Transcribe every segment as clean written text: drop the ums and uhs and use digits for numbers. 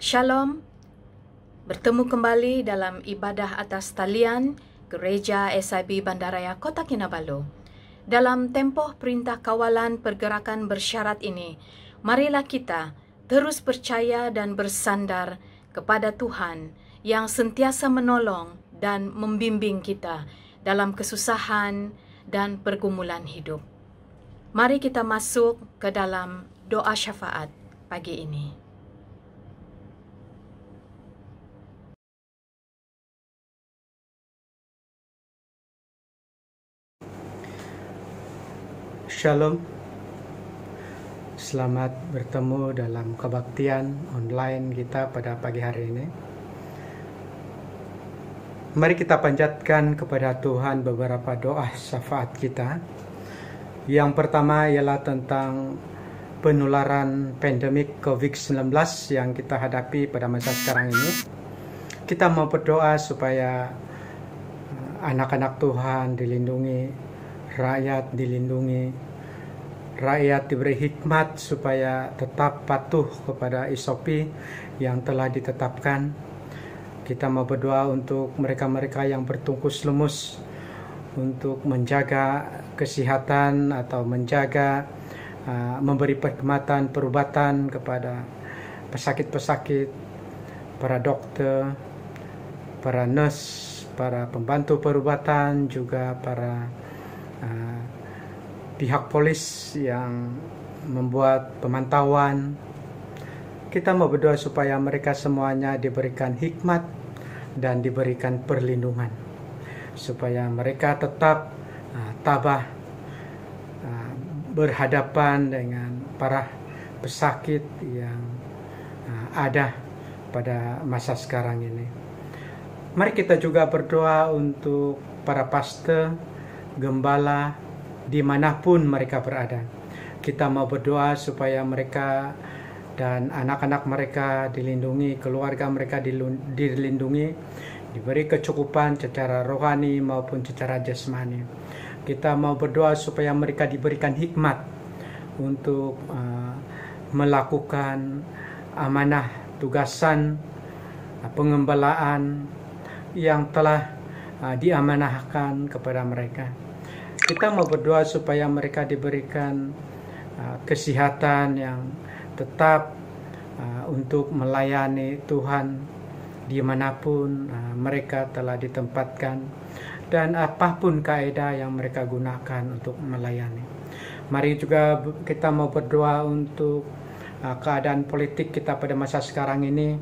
Shalom, bertemu kembali dalam ibadah atas talian Gereja SIB Bandaraya Kota Kinabalu. Dalam tempoh perintah kawalan pergerakan bersyarat ini, marilah kita terus percaya dan bersandar kepada Tuhan yang sentiasa menolong dan membimbing kita dalam kesusahan dan pergumulan hidup. Mari kita masuk ke dalam doa syafaat pagi ini. Shalom, selamat bertemu dalam kebaktian online kita pada pagi hari ini. Mari kita panjatkan kepada Tuhan beberapa doa syafaat kita. Yang pertama ialah tentang penularan pandemik COVID-19 yang kita hadapi pada masa sekarang ini. Kita mau berdoa supaya anak-anak Tuhan dilindungi, rakyat dilindungi, rakyat diberi hikmat supaya tetap patuh kepada SOP yang telah ditetapkan. Kita mau berdoa untuk mereka-mereka yang bertungkus lumus untuk menjaga kesehatan atau menjaga memberi perkhidmatan perubatan kepada pesakit-pesakit, para dokter, para nurse, para pembantu perubatan, juga para pihak polis yang membuat pemantauan. Kita mau berdoa supaya mereka semuanya diberikan hikmat dan diberikan perlindungan, supaya mereka tetap tabah berhadapan dengan para pesakit yang ada pada masa sekarang ini. Mari kita juga berdoa untuk para pastor, gembala, dimanapun mereka berada. Kita mau berdoa supaya mereka dan anak-anak mereka dilindungi, keluarga mereka dilindungi, diberi kecukupan secara rohani maupun secara jasmani. Kita mau berdoa supaya mereka diberikan hikmat untuk melakukan amanah tugasan pengembalaan yang telah diamanahkan kepada mereka. Kita mau berdoa supaya mereka diberikan kesehatan yang tetap untuk melayani Tuhan dimanapun mereka telah ditempatkan, dan apapun kaidah yang mereka gunakan untuk melayani. Mari juga kita mau berdoa untuk keadaan politik kita pada masa sekarang ini,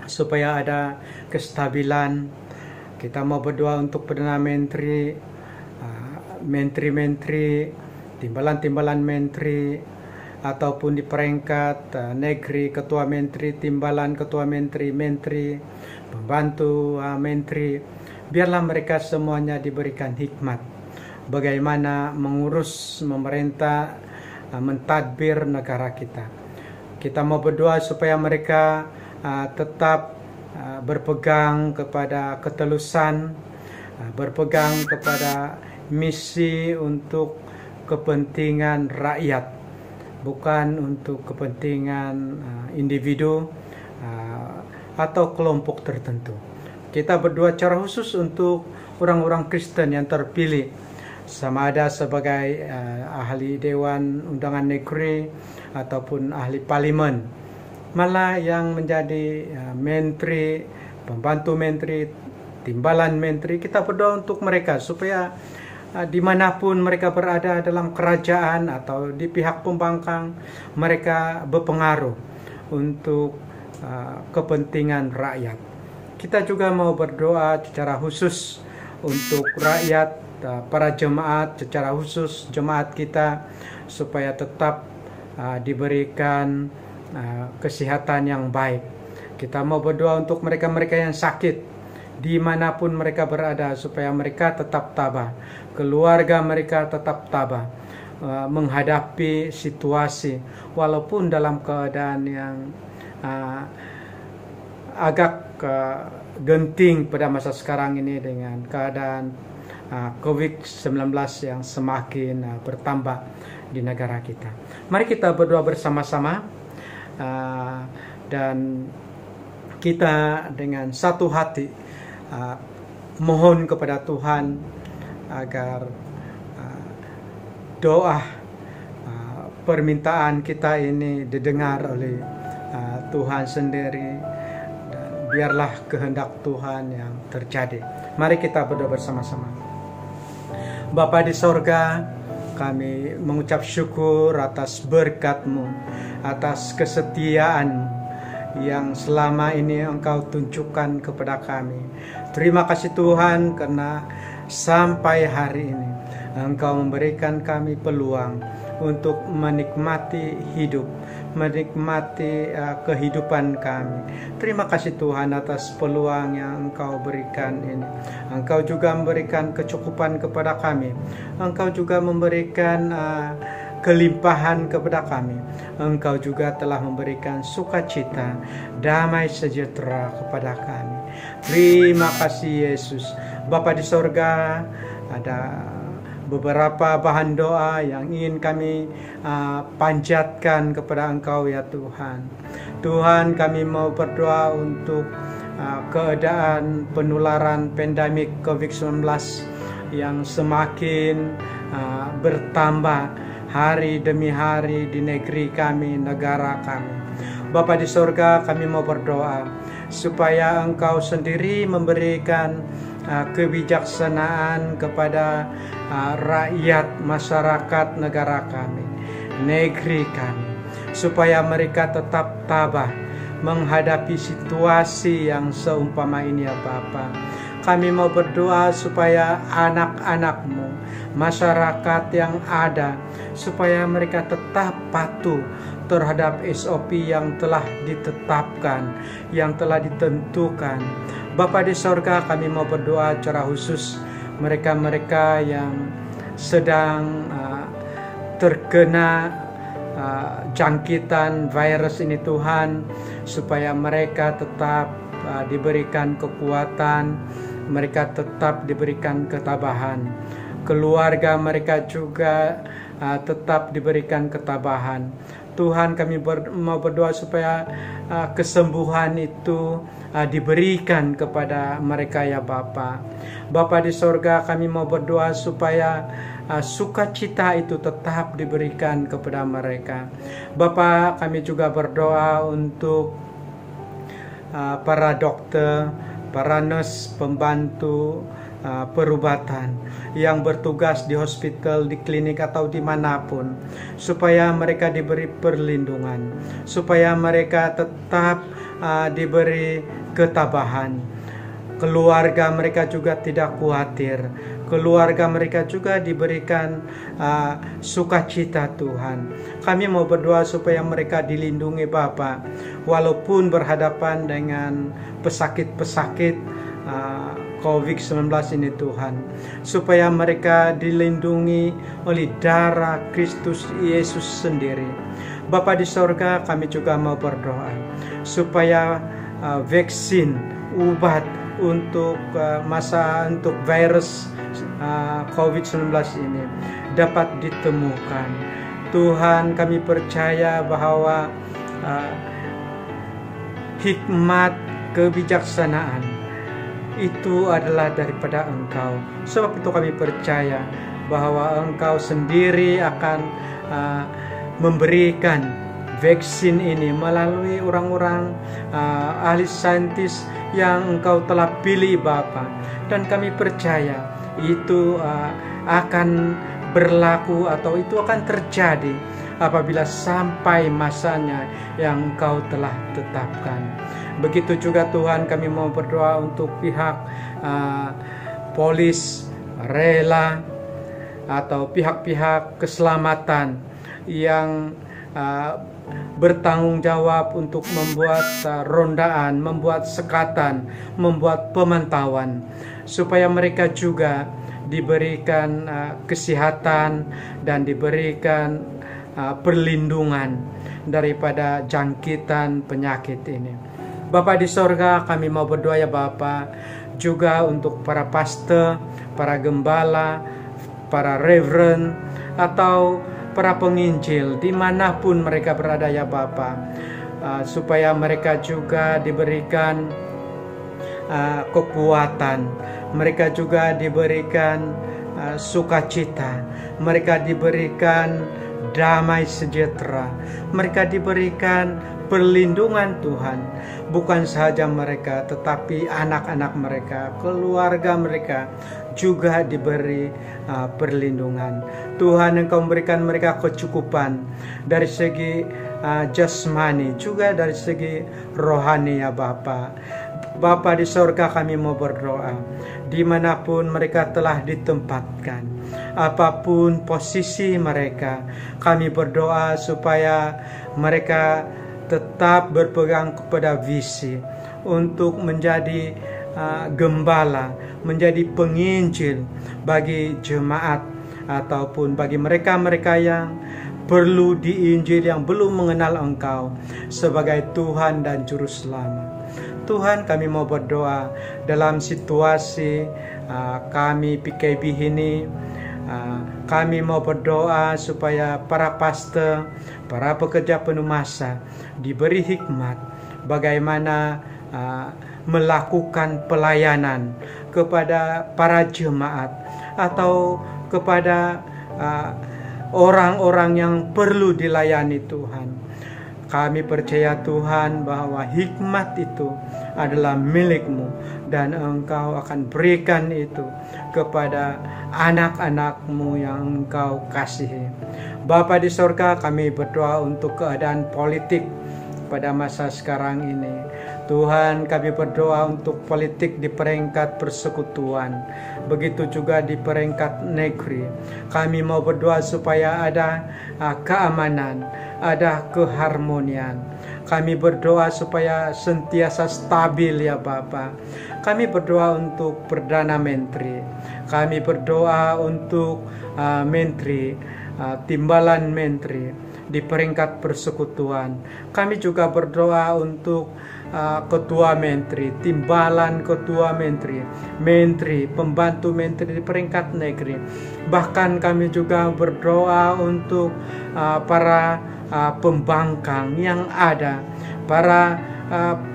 supaya ada kestabilan. Kita mau berdoa untuk Perdana Menteri, menteri-menteri, timbalan-timbalan menteri, ataupun di peringkat negeri, ketua menteri, timbalan ketua menteri, menteri, pembantu menteri. Biarlah mereka semuanya diberikan hikmat bagaimana mengurus, memerintah, mentadbir negara kita. Kita mau berdoa supaya mereka tetap berpegang kepada ketulusan, berpegang kepada misi untuk kepentingan rakyat, bukan untuk kepentingan individu atau kelompok tertentu. Kita berdoa secara khusus untuk orang-orang Kristen yang terpilih, sama ada sebagai ahli Dewan Undangan Negeri ataupun ahli parlimen, malah yang menjadi menteri, pembantu menteri, timbalan menteri. Kita berdoa untuk mereka supaya dimanapun mereka berada dalam kerajaan atau di pihak pembangkang, mereka berpengaruh untuk kepentingan rakyat. Kita juga mau berdoa secara khusus untuk rakyat, para jemaat, secara khusus jemaat kita, supaya tetap diberikan kesehatan yang baik. Kita mau berdoa untuk mereka-mereka yang sakit dimanapun mereka berada, supaya mereka tetap tabah, keluarga mereka tetap tabah menghadapi situasi, walaupun dalam keadaan yang agak genting pada masa sekarang ini dengan keadaan COVID-19 yang semakin bertambah di negara kita. Mari kita berdoa bersama-sama dan kita dengan satu hati mohon kepada Tuhan agar doa permintaan kita ini didengar oleh Tuhan sendiri, dan biarlah kehendak Tuhan yang terjadi. Mari kita berdoa bersama-sama. Bapa di sorga, kami mengucap syukur atas berkat-Mu, atas kesetiaan yang selama ini Engkau tunjukkan kepada kami. Terima kasih Tuhan, karena sampai hari ini Engkau memberikan kami peluang untuk menikmati hidup, menikmati kehidupan kami. Terima kasih Tuhan atas peluang yang Engkau berikan ini. Engkau juga memberikan kecukupan kepada kami. Engkau juga memberikan kelimpahan kepada kami. Engkau juga telah memberikan sukacita, damai sejahtera kepada kami. Terima kasih Yesus. Bapa di sorga, ada beberapa bahan doa yang ingin kami panjatkan kepada Engkau ya Tuhan. Tuhan, kami mau berdoa untuk keadaan penularan pandemik COVID-19 yang semakin bertambah hari demi hari di negeri kami, negara kami. Bapa di sorga, kami mau berdoa supaya Engkau sendiri memberikan kebijaksanaan kepada rakyat, masyarakat negara kami, negeri kami, supaya mereka tetap tabah menghadapi situasi yang seumpama ini ya Bapa. Kami mau berdoa supaya anak-anak-Mu, masyarakat yang ada, supaya mereka tetap patuh terhadap SOP yang telah ditetapkan, yang telah ditentukan. Bapa di sorga, kami mau berdoa secara khusus mereka-mereka yang sedang terkena jangkitan virus ini Tuhan, supaya mereka tetap diberikan kekuatan, mereka tetap diberikan ketabahan. Keluarga mereka juga tetap diberikan ketabahan. Tuhan, kami mau berdoa supaya kesembuhan itu diberikan kepada mereka ya Bapa. Bapa di sorga, kami mau berdoa supaya sukacita itu tetap diberikan kepada mereka. Bapa, kami juga berdoa untuk para dokter, para nurse, pembantu perubatan yang bertugas di hospital, di klinik atau dimanapun, supaya mereka diberi perlindungan, supaya mereka tetap diberi ketabahan. Keluarga mereka juga tidak khawatir, keluarga mereka juga diberikan sukacita Tuhan. Kami mau berdoa supaya mereka dilindungi Bapa, walaupun berhadapan dengan pesakit-pesakit COVID-19 ini Tuhan, supaya mereka dilindungi oleh darah Kristus Yesus sendiri. Bapa di sorga, kami juga mau berdoa supaya vaksin, obat untuk untuk virus COVID-19 ini dapat ditemukan. Tuhan, kami percaya bahwa hikmat, kebijaksanaan itu adalah daripada Engkau. Sebab itu kami percaya bahwa Engkau sendiri akan memberikan vaksin ini melalui orang-orang ahli saintis yang Engkau telah pilih Bapa. Dan kami percaya itu akan berlaku atau itu akan terjadi apabila sampai masanya yang Engkau telah tetapkan. Begitu juga Tuhan, kami mau berdoa untuk pihak polis, rela, atau pihak-pihak keselamatan yang bertanggung jawab untuk membuat rondaan, membuat sekatan, membuat pemantauan, supaya mereka juga diberikan kesehatan dan diberikan perlindungan daripada jangkitan penyakit ini. Bapa di sorga, kami mau berdoa ya Bapa, juga untuk para pastor, para gembala, para reverend, atau para penginjil dimanapun mereka berada ya Bapa. supaya mereka juga diberikan kekuatan, mereka juga diberikan sukacita, mereka diberikan damai sejahtera, mereka diberikan perlindungan Tuhan. Bukan saja mereka, tetapi anak-anak mereka, keluarga mereka juga diberi perlindungan. Tuhan, Engkau memberikan mereka kecukupan dari segi jasmani, juga dari segi rohani ya Bapa. Bapa di sorga, kami mau berdoa, dimanapun mereka telah ditempatkan, apapun posisi mereka, kami berdoa supaya mereka tetap berpegang kepada visi untuk menjadi gembala, menjadi penginjil bagi jemaat ataupun bagi mereka-mereka yang perlu diinjil, yang belum mengenal Engkau sebagai Tuhan dan Juru Selamat. Tuhan, kami mau berdoa dalam situasi kami PKB ini. Kami mau berdoa supaya para pastor, para pekerja penuh masa diberi hikmat bagaimana melakukan pelayanan kepada para jemaat atau kepada orang-orang yang perlu dilayani Tuhan. Kami percaya Tuhan bahwa hikmat itu adalah milik-Mu dan Engkau akan berikan itu kepada anak-anak-Mu yang Engkau kasihi. Bapa di sorga, kami berdoa untuk keadaan politik pada masa sekarang ini. Tuhan, kami berdoa untuk politik di peringkat persekutuan, begitu juga di peringkat negeri. Kami mau berdoa supaya ada keamanan, ada keharmonian. Kami berdoa supaya sentiasa stabil ya Bapa. Kami berdoa untuk Perdana Menteri. Kami berdoa untuk Menteri, Timbalan Menteri di peringkat persekutuan. Kami juga berdoa untuk Ketua Menteri, Timbalan Ketua Menteri, Menteri, Pembantu Menteri di peringkat negeri. Bahkan kami juga berdoa untuk para pembangkang yang ada, para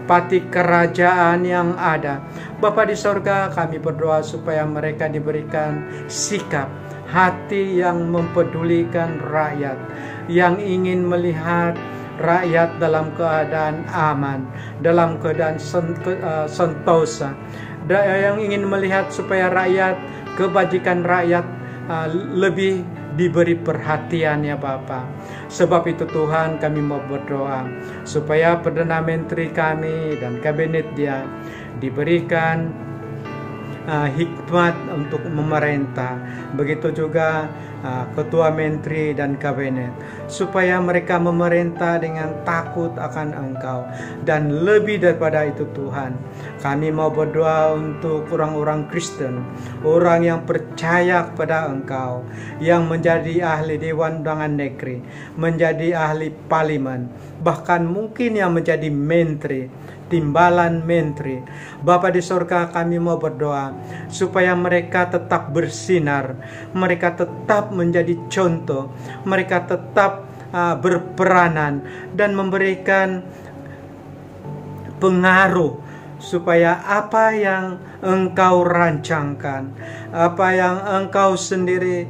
pati kerajaan yang ada. Bapa di sorga, kami berdoa supaya mereka diberikan sikap hati yang mempedulikan rakyat, yang ingin melihat rakyat dalam keadaan aman, dalam keadaan sentosa, yang ingin melihat supaya rakyat, kebajikan rakyat lebih diberi perhatian ya Bapa. Sebab itu Tuhan, kami mau berdoa supaya Perdana Menteri kami dan kabinet dia diberikan hikmat untuk memerintah. Begitu juga Ketua Menteri dan Kabinet, supaya mereka memerintah dengan takut akan Engkau. Dan lebih daripada itu Tuhan, kami mau berdoa untuk orang-orang Kristen, orang yang percaya kepada Engkau, yang menjadi ahli Dewan Undangan Negeri, menjadi ahli parlimen, bahkan mungkin yang menjadi menteri, timbalan menteri. Bapa di sorga, kami mau berdoa supaya mereka tetap bersinar, mereka tetap menjadi contoh, mereka tetap berperanan dan memberikan pengaruh supaya apa yang Engkau rancangkan, apa yang Engkau sendiri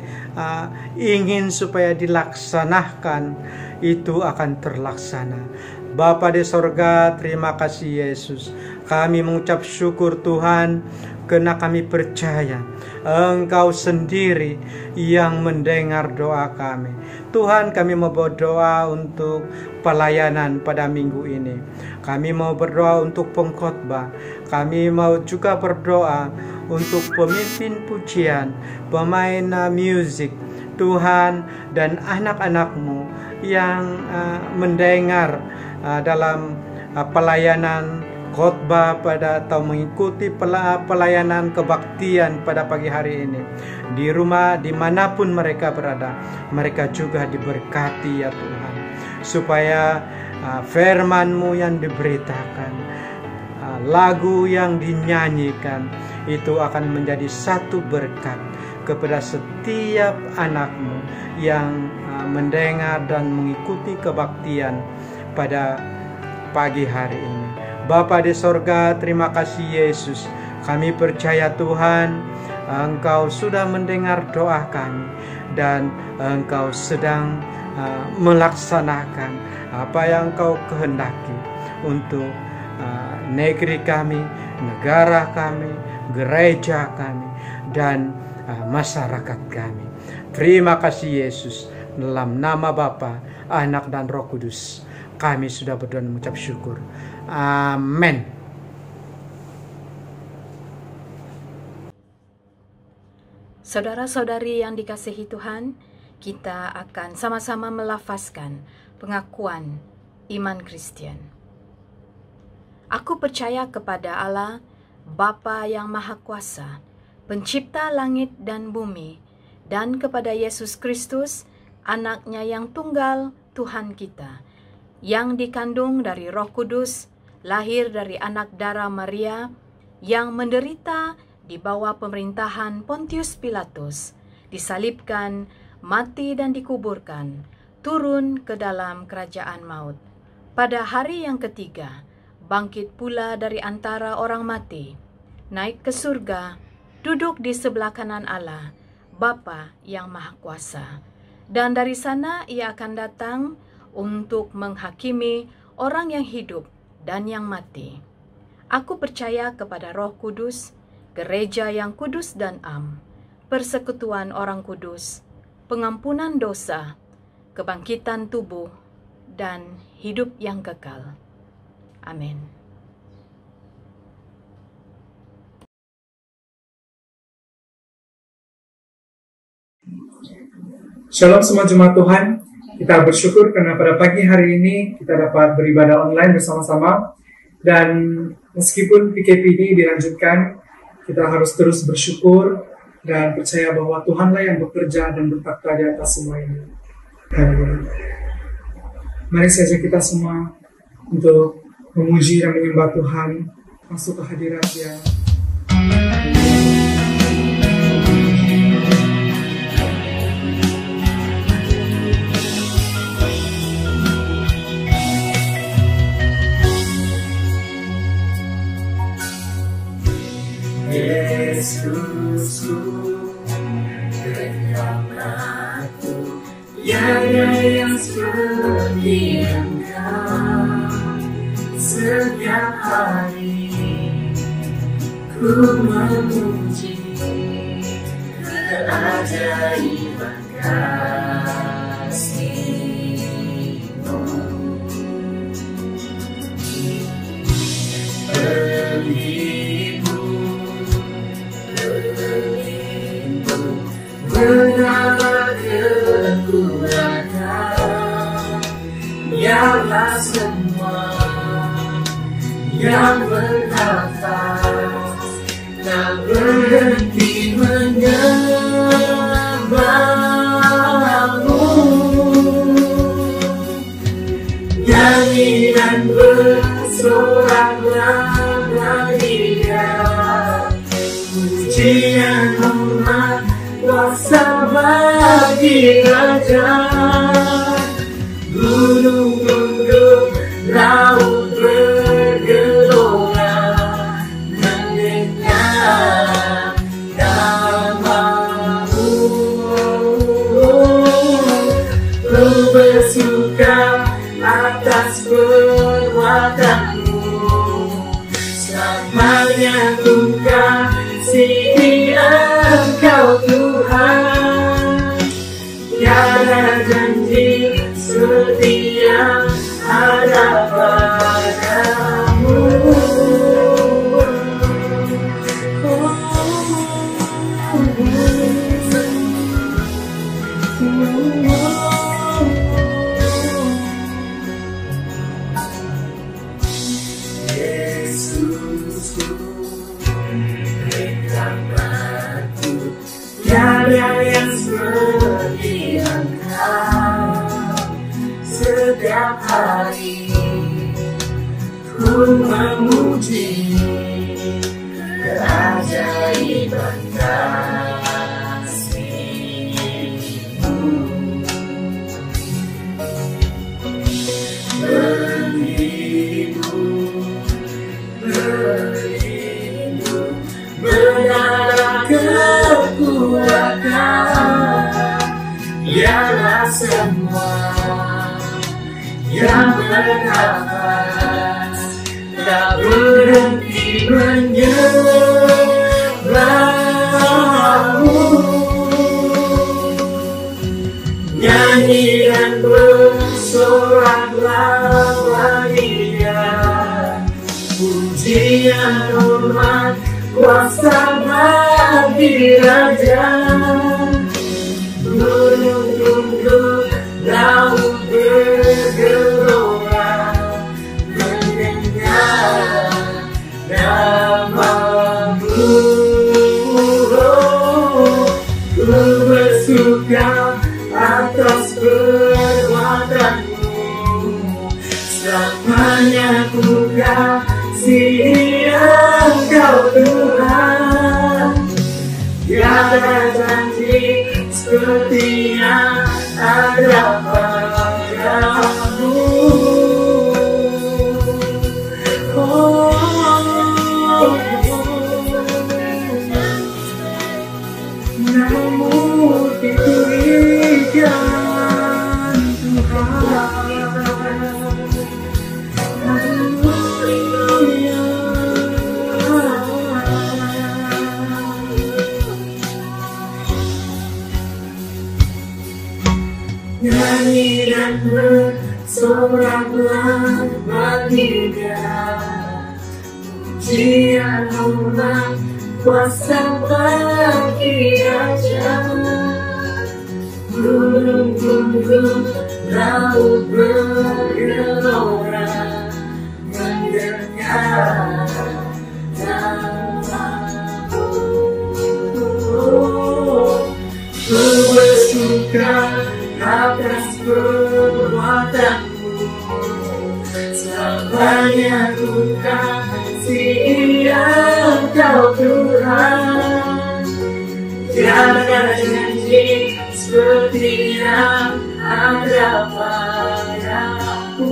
ingin supaya dilaksanakan, itu akan terlaksana. Bapa di sorga, terima kasih Yesus. Kami mengucap syukur Tuhan, karena kami percaya Engkau sendiri yang mendengar doa kami. Tuhan, kami mau berdoa untuk pelayanan pada minggu ini. Kami mau berdoa untuk pengkhotbah. Kami mau juga berdoa untuk pemimpin pujian, pemain musik, Tuhan, dan anak-anak-Mu yang mendengar dalam pelayanan khotbah pada atau mengikuti pelayanan kebaktian pada pagi hari ini. Di rumah, dimanapun mereka berada, mereka juga diberkati ya Tuhan. Supaya firman-Mu yang diberitakan, lagu yang dinyanyikan, itu akan menjadi satu berkat kepada setiap anak-Mu yang mendengar dan mengikuti kebaktian pada pagi hari ini. Bapa di sorga, terima kasih Yesus. Kami percaya Tuhan, Engkau sudah mendengar doa kami dan Engkau sedang melaksanakan apa yang Engkau kehendaki untuk negeri kami, negara kami, gereja kami, dan masyarakat kami. Terima kasih Yesus. Dalam nama Bapa, Anak, dan Roh Kudus, kami sudah berdoa dan mengucap syukur. Amin. Saudara-saudari yang dikasihi Tuhan, kita akan sama-sama melafazkan pengakuan iman Kristen. Aku percaya kepada Allah, Bapa yang Maha Kuasa, Pencipta langit dan bumi, dan kepada Yesus Kristus, Anaknya yang tunggal, Tuhan kita, yang dikandung dari Roh Kudus, lahir dari anak darah Maria, yang menderita di bawah pemerintahan Pontius Pilatus, disalibkan, mati dan dikuburkan, turun ke dalam kerajaan maut. Pada hari yang ketiga, bangkit pula dari antara orang mati, naik ke surga, duduk di sebelah kanan Allah, Bapa yang Maha Kuasa. Dan dari sana ia akan datang untuk menghakimi orang yang hidup dan yang mati. Aku percaya kepada Roh Kudus, gereja yang kudus dan am, persekutuan orang kudus, pengampunan dosa, kebangkitan tubuh, dan hidup yang kekal. Amin. Shalom semua jemaat Tuhan, kita bersyukur karena pada pagi hari ini kita dapat beribadah online bersama-sama. Dan meskipun PKP ini dilanjutkan, kita harus terus bersyukur dan percaya bahwa Tuhanlah yang bekerja dan bertakhta di atas semua ini. Mari saja kita semua untuk memuji dan menyembah Tuhan, masuk ke hadirat Dia. Yesusku, penyelamatku, tiada yang seperti Engkau. Setiap hari ku memuji keajaiban kasih-Mu. Betapa kekuatan, biarlah semua yang bernafas tak berhenti menyembah-Mu. Nyanyi dan bersoraklah bagi Dia, pujian hormat kuasa bagi Raja. Gunung tunduk, laut bergelora, mendengar nama-Mu. Ku bersuka atas perbuatan-Mu, selamanya ku kasihi Engkau Tuhan. Tiada janji setia ada padamu. Yesusku, penyelamatku, tiada yang seperti Engkau. Setiap hari ku memuji keajaiban kasih-Mu. Beribu menyembahmu. Nyanyi dan bersoraklah bagi Dia, pujian hormat kuasa bagi Raja. Gunung tunduk, laut bergelora mendengar namamu. Ku bersuka atas perbuatanmu, selamanya ku kasihi Engkau Tuhan. Tiada janji seperti yang ada padamu. Namun diberikan Tuhan. Haleluya. Nyanyi dan bersoraklah bagi Dia, pujian hormat kuasa bagi Raja. Gunung tunduk, laut bergelora mendengar namamu. Ku bersuka atas perbuatanmu, selamanya ku kasihi Engkau Tuhan. Tiada janji seperti yang ada padamu.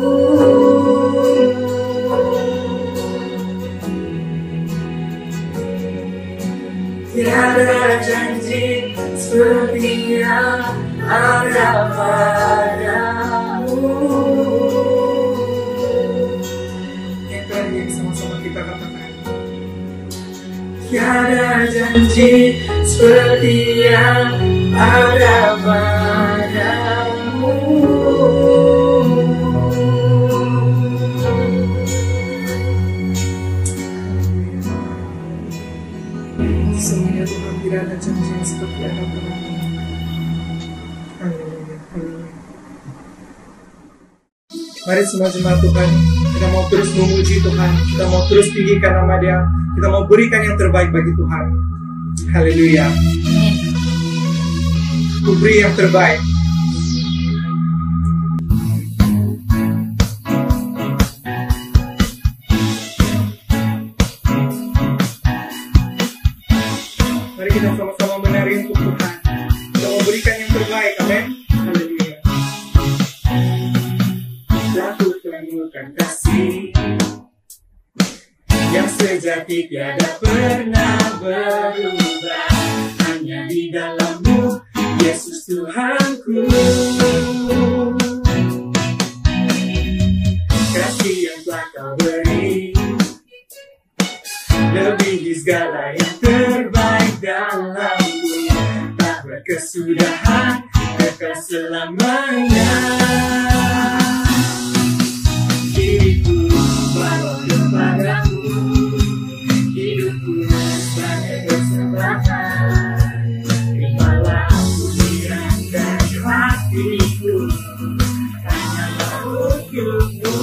Tiada janji seperti yang ada padamu. Yang terakhir sama-sama kita katakan. Tiada janji seperti yang ada padamu. Semuanya Tuhan, tidak ada janji yang seperti ada padamu. Haleluya, haleluya. Mari semua jemaat Tuhan, kita mau terus memuji Tuhan, kita mau terus tinggikan nama Dia, kita mau berikan yang terbaik bagi Tuhan. Haleluya. Ku beri yang terbaik. Mari kita sama-sama menari untuk Tuhan. Kita mau berikan yang terbaik, amin. Haleluya. Aku temukan kasih yang sejati tiada pernah berubah, hanya di dalam-Mu, Yesus Tuhanku. Kasih yang telah Kau beri lebih segala yang terbaik dalam-Mu, tak berkesudahan, kekal selamanya. Diriku bawa kepadamu, hidupku sebagai persembahan. Terimalah pujian dari hatiku, hanyalah untukmu.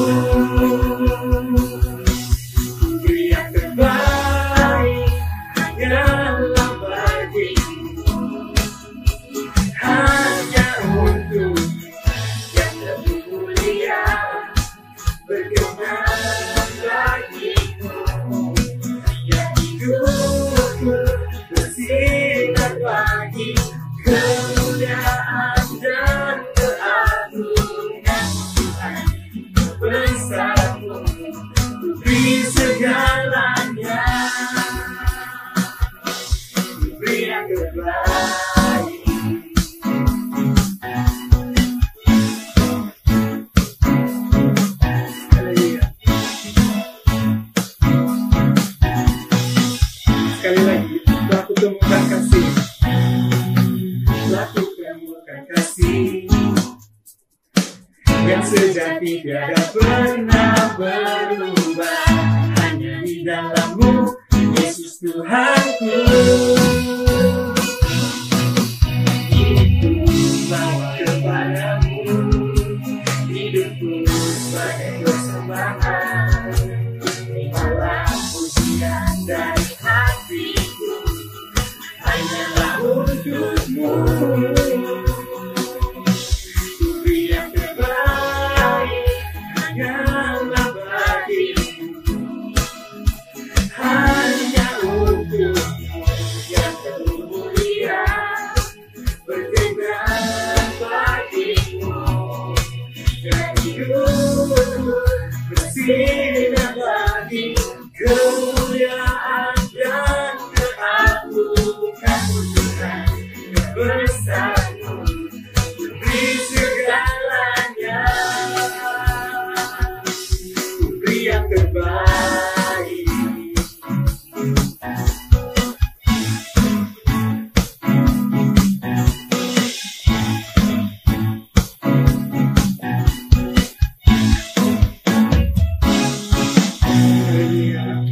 Ku beri yang terbaik, hanyalah bagimu, hanya untuk yang lebih mulia, berkenan bagimu. Yang hidupku bersinar bagi kemuliaan dan keagungan Tuhan. Bersamamu ku beri segalanya, ku beri yang terbaik. Haleluya. lakukan bukan kasih yang sejati tiada pernah berubah, hanya di dalam-Mu Yesus Tuhanku. Hidupku bawa kepadamu, hidupku sebagai persembahan, terimalah pujian dari hatiku, hanyalah untuk-Mu. Beri yang terbaik hanyalah bagimu, hanya untuk-Mu yang termulia, berkenan bagimu, dan hidup bersinar lagi kemuliaan dan keagungan Tuhan yang besar-Mu, beri segalanya, beri yang terbaik.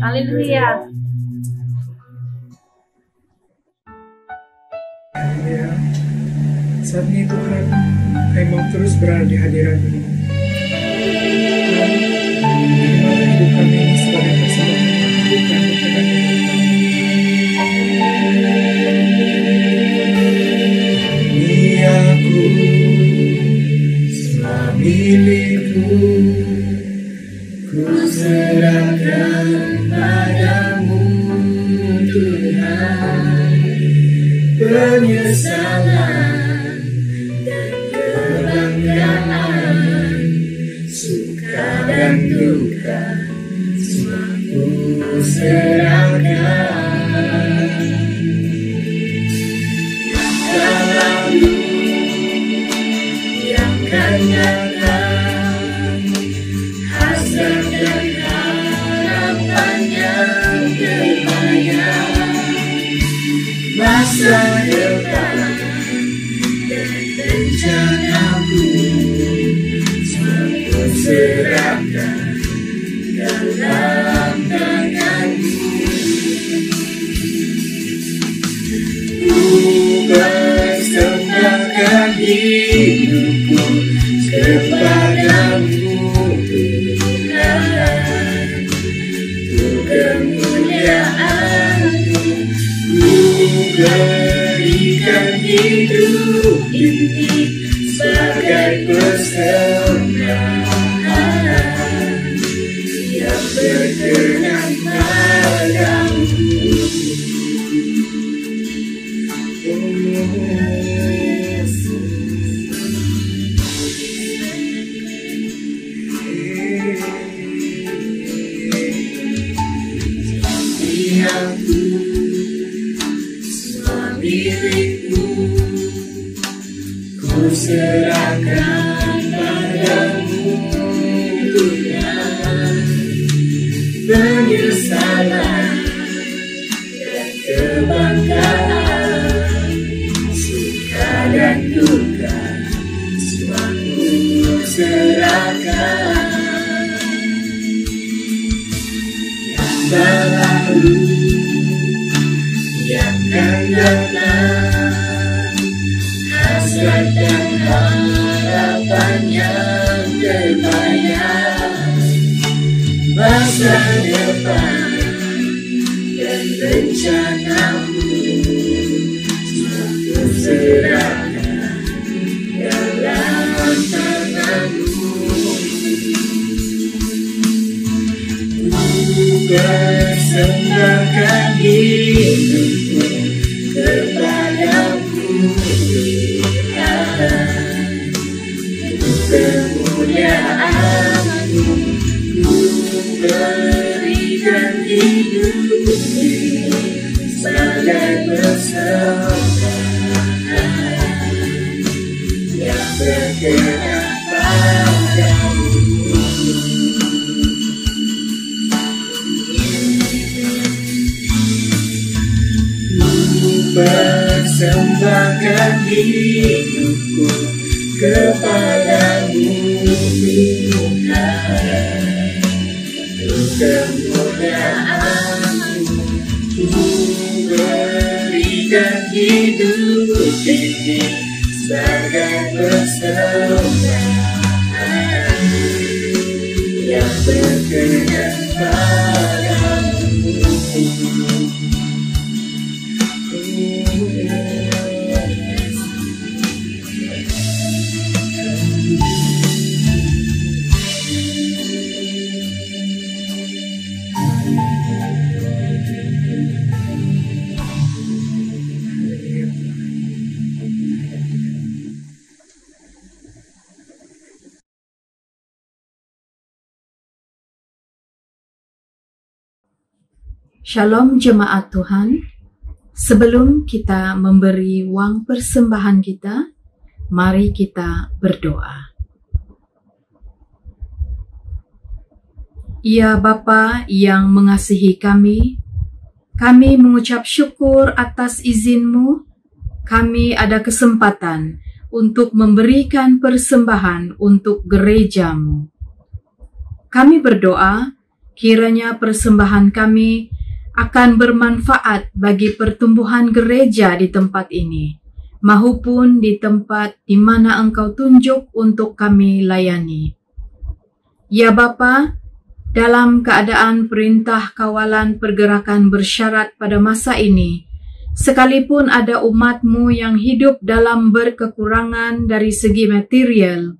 Haleluya. Haleluya. Saat ini Tuhan, kami mau terus berada di hadirat-Mu. Tuhan, terimalah hidup kami ini sebagai persembahan, bukan berkenan ini aku, semua milikku, ku serahkan padamu Tuhan. Penyesalan dan kebanggaan, suka dan duka, semua ku serahkan. Yang lalu, yang akan datang, hasrat dan harapan yang terbayang, masa depan dan rencanaku, semua ku serahkan dalam tangan-Mu. Ku persembahkan hidupku kepadamu Tuhan, untuk kemuliaan-Mu. Ku berikan hidup ini sebagai persembahan yang berkenan padamu. Oh Yesus, aku milikmu, ku serahkan padamu Tuhan. Penyesalan dan kebanggaan, suka dan duka, semua ku serahkan. Yang berlalu, yang akan datang, hasrat dan harapan yang terbayang, masa depan dan rencana-Mu, semua ku serahkan dalam tangan-Mu. Ku persembahkan hidupku kepadamu Tuhan, untuk kemuliaan-Mu. Ku berikan hidup ini sebagai persembahan yang berkenan padamu. persembahkan hidupku kepadamu Tuhan. Untuk kemuliaan-Mu ku berikan hidup ini sebagai persembahan yang berkenan padamu. Shalom jemaat Tuhan. Sebelum kita memberi wang persembahan kita, mari kita berdoa. Ya Bapa yang mengasihi kami mengucap syukur atas izin-Mu. Kami ada kesempatan untuk memberikan persembahan untuk gereja-Mu. Kami berdoa, kiranya persembahan kami akan bermanfaat bagi pertumbuhan gereja di tempat ini, maupun di tempat di mana Engkau tunjuk untuk kami layani. Ya Bapa, dalam keadaan perintah kawalan pergerakan bersyarat pada masa ini, sekalipun ada umat-Mu yang hidup dalam berkekurangan dari segi material,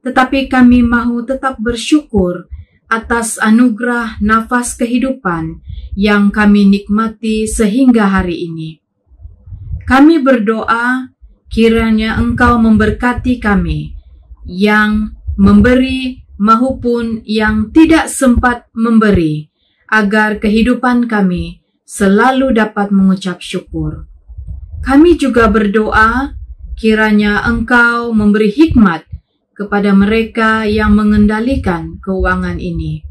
tetapi kami mahu tetap bersyukur atas anugerah nafas kehidupan yang kami nikmati sehingga hari ini. Kami berdoa kiranya Engkau memberkati kami yang memberi maupun yang tidak sempat memberi, agar kehidupan kami selalu dapat mengucap syukur. Kami juga berdoa kiranya Engkau memberi hikmat kepada mereka yang mengendalikan keuangan ini.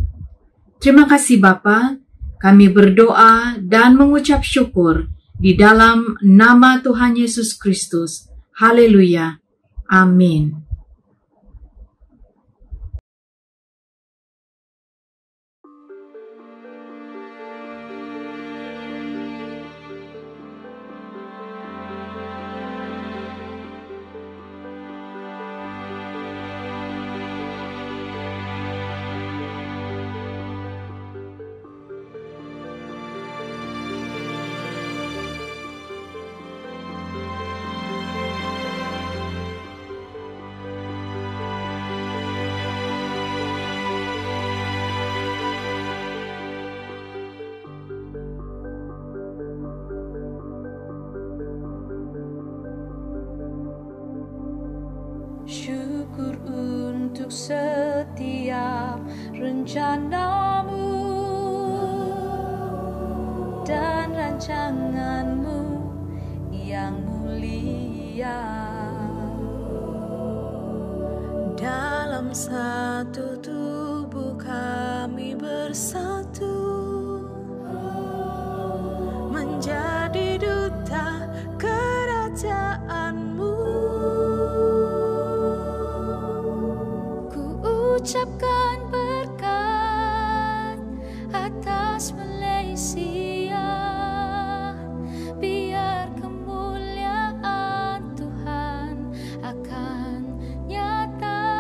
Terima kasih Bapa, kami berdoa dan mengucap syukur di dalam nama Tuhan Yesus Kristus. Haleluya. Amin. Syukur untuk setiap rencana-Mu dan rancangan-Mu yang mulia. Dalam satu tubuh kami bersatu, menjadi duta kerajaan-Mu. Ucapkan berkat atas Malaysia, biar kemuliaan Tuhan akan nyata.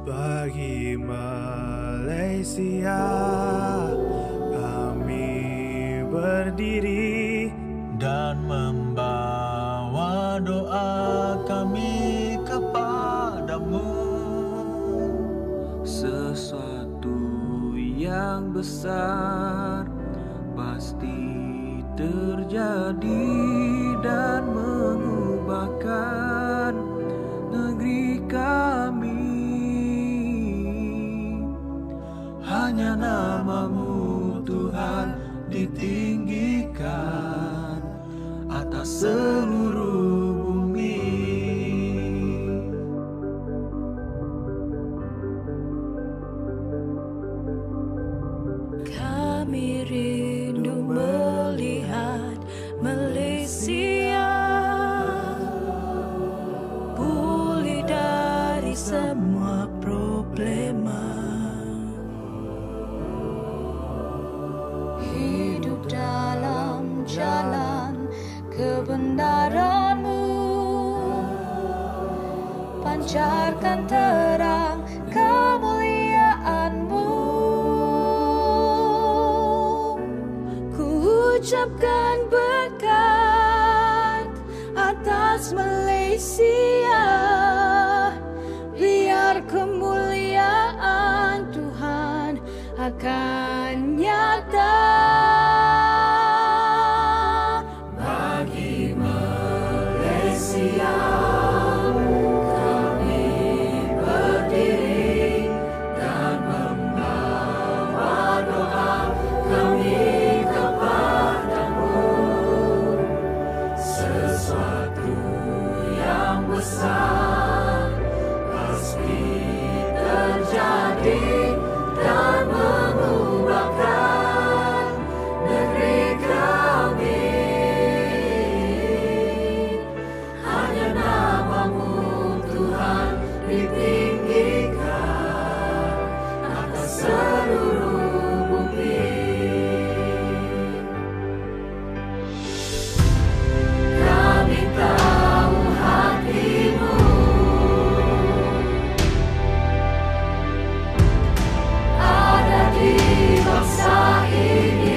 Bagi Malaysia kami berdiri dan membawa doa kami kepadamu. Sesuatu yang besar pasti terjadi dan mengubahkan negeri kami. Hanya nama-Mu Tuhan ditinggikan atas seluruh bumi. Kami rindu melihat kebenaran-Mu, pancarkan terang kemuliaan-Mu. Ku ucapkan berkat atas Malaysia, biar kemuliaan Tuhan akan nyata. Bagi Malaysia kami berdiri dan membawa doa kami kepadamu. Sesuatu yang besar pasti terjadi dan mengubahkan negeri kami. Hanya nama-Mu Tuhan ditinggikan atas seluruh bumi. Kami tahu hati-Mu ada di bangsa ini,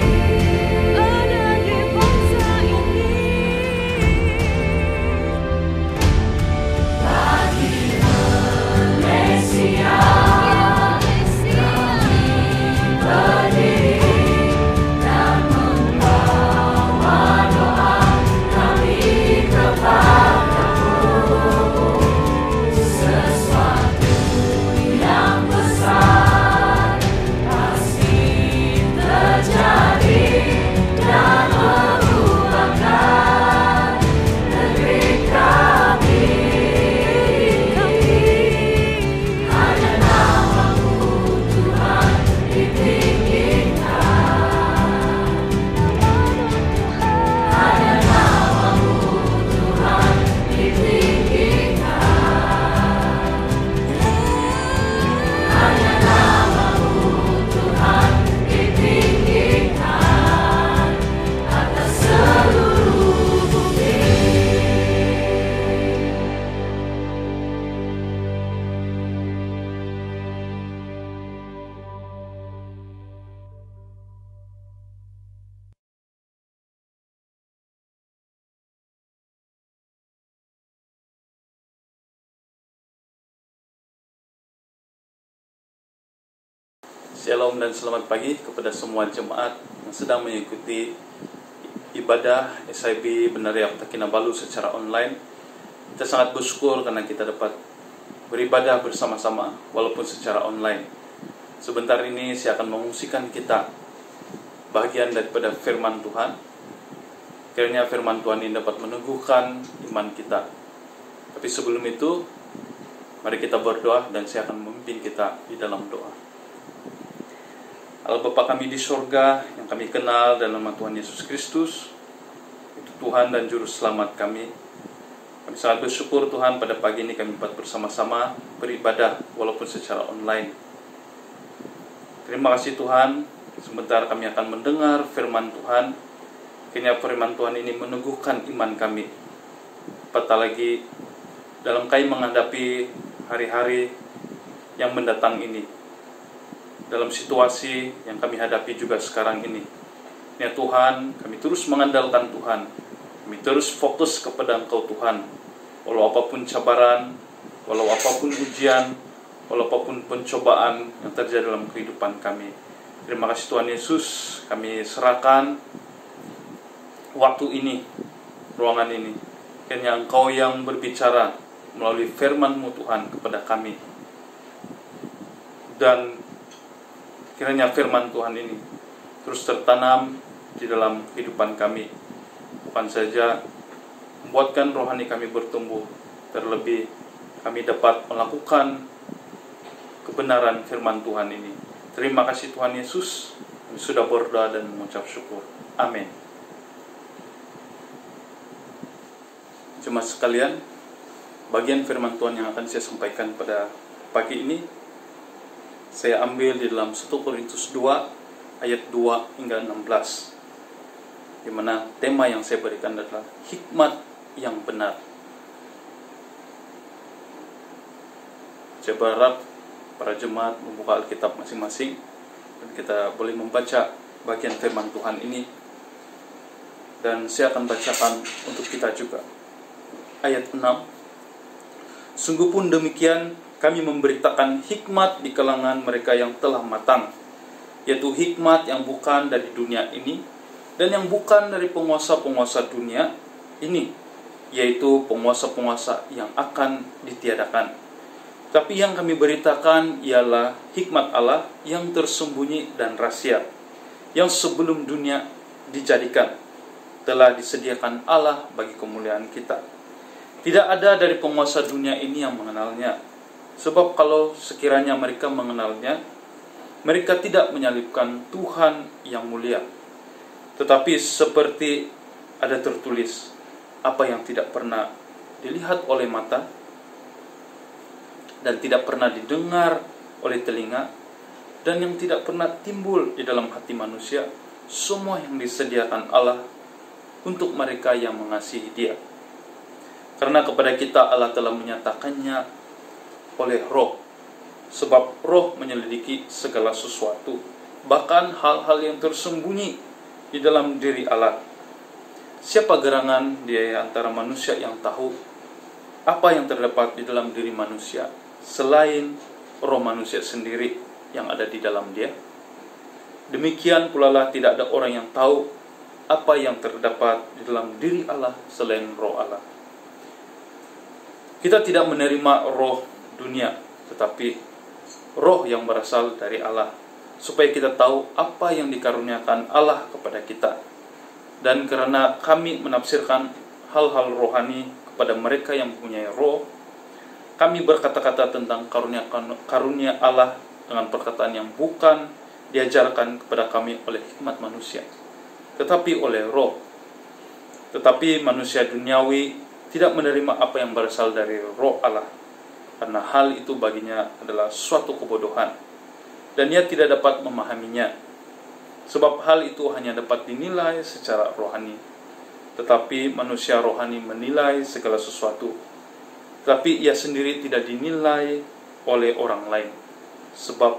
ada di bangsa ini. Bagi Malaysia kami berdiri dan membawa doa kami kepadamu. Sesuatu yang besar pasti terjadi dan mengubahkan negeri kami. Hanya nama-Mu Tuhan ditinggikan. Hanya nama-Mu Tuhan ditinggikan. Hanya nama-Mu Tuhan ditinggikan atas seluruh bumi. Shalom dan selamat pagi kepada semua jemaat yang sedang mengikuti ibadah SIB Bandaria Kota Kinabalu secara online. Kita sangat bersyukur karena kita dapat beribadah bersama-sama walaupun secara online. Sebentar ini saya akan mengungsikan kita bagian daripada firman Tuhan. Kiranya firman Tuhan ini dapat meneguhkan iman kita. Tapi sebelum itu, mari kita berdoa dan saya akan memimpin kita di dalam doa. Allah Bapa kami di sorga, yang kami kenal dalam nama Tuhan Yesus Kristus, itu Tuhan dan Juru Selamat kami. Kami sangat bersyukur Tuhan pada pagi ini kami dapat bersama-sama beribadah walaupun secara online. Terima kasih Tuhan, sebentar kami akan mendengar firman Tuhan. Kiranya firman Tuhan ini meneguhkan iman kami. Apatah lagi dalam kami menghadapi hari-hari yang mendatang ini, dalam situasi yang kami hadapi juga sekarang ini. Ya Tuhan, kami terus mengandalkan Tuhan. Kami terus fokus kepada Engkau Tuhan. Walau apapun cabaran, walau apapun ujian, walau apapun pencobaan yang terjadi dalam kehidupan kami. Terima kasih Tuhan Yesus, kami serahkan waktu ini, ruangan ini. Kiranya Engkau yang berbicara melalui firman-Mu Tuhan kepada kami. Dan kiranya firman Tuhan ini terus tertanam di dalam kehidupan kami. Bukan saja membuatkan rohani kami bertumbuh, terlebih kami dapat melakukan kebenaran firman Tuhan ini. Terima kasih Tuhan Yesus, kami sudah berdoa dan mengucap syukur. Amin. Jemaat sekalian, bagian firman Tuhan yang akan saya sampaikan pada pagi ini saya ambil di dalam 1 Korintus 2 ayat 2 hingga 16. di mana tema yang saya berikan adalah hikmat yang benar. Saya berharap para jemaat membuka Alkitab masing-masing dan kita boleh membaca bagian firman Tuhan ini. Dan saya akan bacakan untuk kita juga. Ayat 6. Sungguh pun demikian kami memberitakan hikmat di kalangan mereka yang telah matang, yaitu hikmat yang bukan dari dunia ini dan yang bukan dari penguasa-penguasa dunia ini, yaitu penguasa-penguasa yang akan ditiadakan. Tapi yang kami beritakan ialah hikmat Allah yang tersembunyi dan rahasia, yang sebelum dunia dijadikan telah disediakan Allah bagi kemuliaan kita. Tidak ada dari penguasa dunia ini yang mengenalnya, sebab kalau sekiranya mereka mengenalnya, mereka tidak menyalibkan Tuhan yang mulia. Tetapi seperti ada tertulis, apa yang tidak pernah dilihat oleh mata dan tidak pernah didengar oleh telinga dan yang tidak pernah timbul di dalam hati manusia, semua yang disediakan Allah untuk mereka yang mengasihi Dia. Karena kepada kita Allah telah menyatakannya oleh Roh, sebab Roh menyelidiki segala sesuatu, bahkan hal-hal yang tersembunyi di dalam diri Allah. Siapa gerangan di antara manusia yang tahu apa yang terdapat di dalam diri manusia selain roh manusia sendiri yang ada di dalam dia? Demikian pula lah tidak ada orang yang tahu apa yang terdapat di dalam diri Allah selain roh Allah. Kita tidak menerima roh dunia, tetapi roh yang berasal dari Allah, supaya kita tahu apa yang dikaruniakan Allah kepada kita. Dan karena kami menafsirkan hal-hal rohani kepada mereka yang mempunyai roh, kami berkata-kata tentang karunia Allah dengan perkataan yang bukan diajarkan kepada kami oleh hikmat manusia, tetapi oleh roh. Tetapi manusia duniawi tidak menerima apa yang berasal dari roh Allah, karena hal itu baginya adalah suatu kebodohan, dan ia tidak dapat memahaminya, sebab hal itu hanya dapat dinilai secara rohani. Tetapi manusia rohani menilai segala sesuatu, tetapi ia sendiri tidak dinilai oleh orang lain. Sebab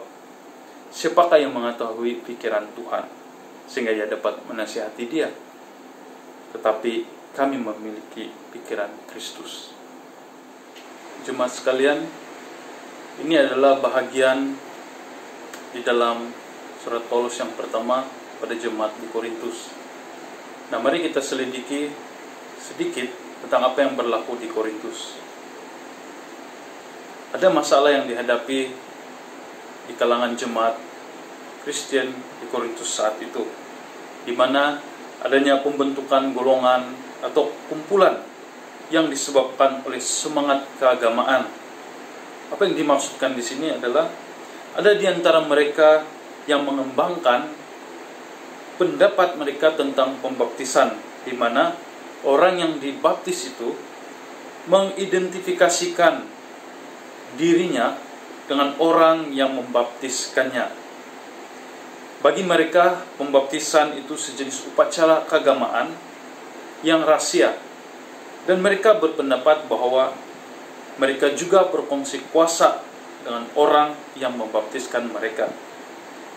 siapakah yang mengetahui pikiran Tuhan sehingga ia dapat menasihati dia? Tetapi kami memiliki pikiran Kristus. Jemaat sekalian, ini adalah bahagian di dalam surat Paulus yang pertama pada jemaat di Korintus. Nah, mari kita selidiki sedikit tentang apa yang berlaku di Korintus. Ada masalah yang dihadapi di kalangan jemaat Kristen di Korintus saat itu, di mana adanya pembentukan golongan atau kumpulan yang disebabkan oleh semangat keagamaan. Apa yang dimaksudkan di sini adalah ada di antara mereka yang mengembangkan pendapat mereka tentang pembaptisan, di mana orang yang dibaptis itu mengidentifikasikan dirinya dengan orang yang membaptiskannya. Bagi mereka, pembaptisan itu sejenis upacara keagamaan yang rahasia, dan mereka berpendapat bahwa mereka juga berkongsi kuasa dengan orang yang membaptiskan mereka.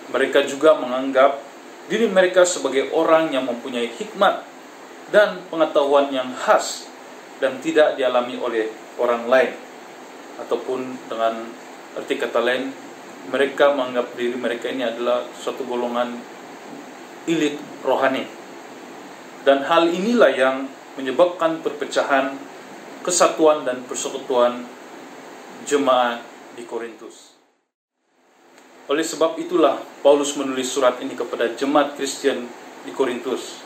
Mereka juga menganggap diri mereka sebagai orang yang mempunyai hikmat dan pengetahuan yang khas dan tidak dialami oleh orang lain. Ataupun dengan arti kata lain, mereka menganggap diri mereka ini adalah suatu golongan elit rohani. Dan hal inilah yang menyebabkan perpecahan, kesatuan dan persekutuan jemaat di Korintus. Oleh sebab itulah Paulus menulis surat ini kepada jemaat Kristen di Korintus.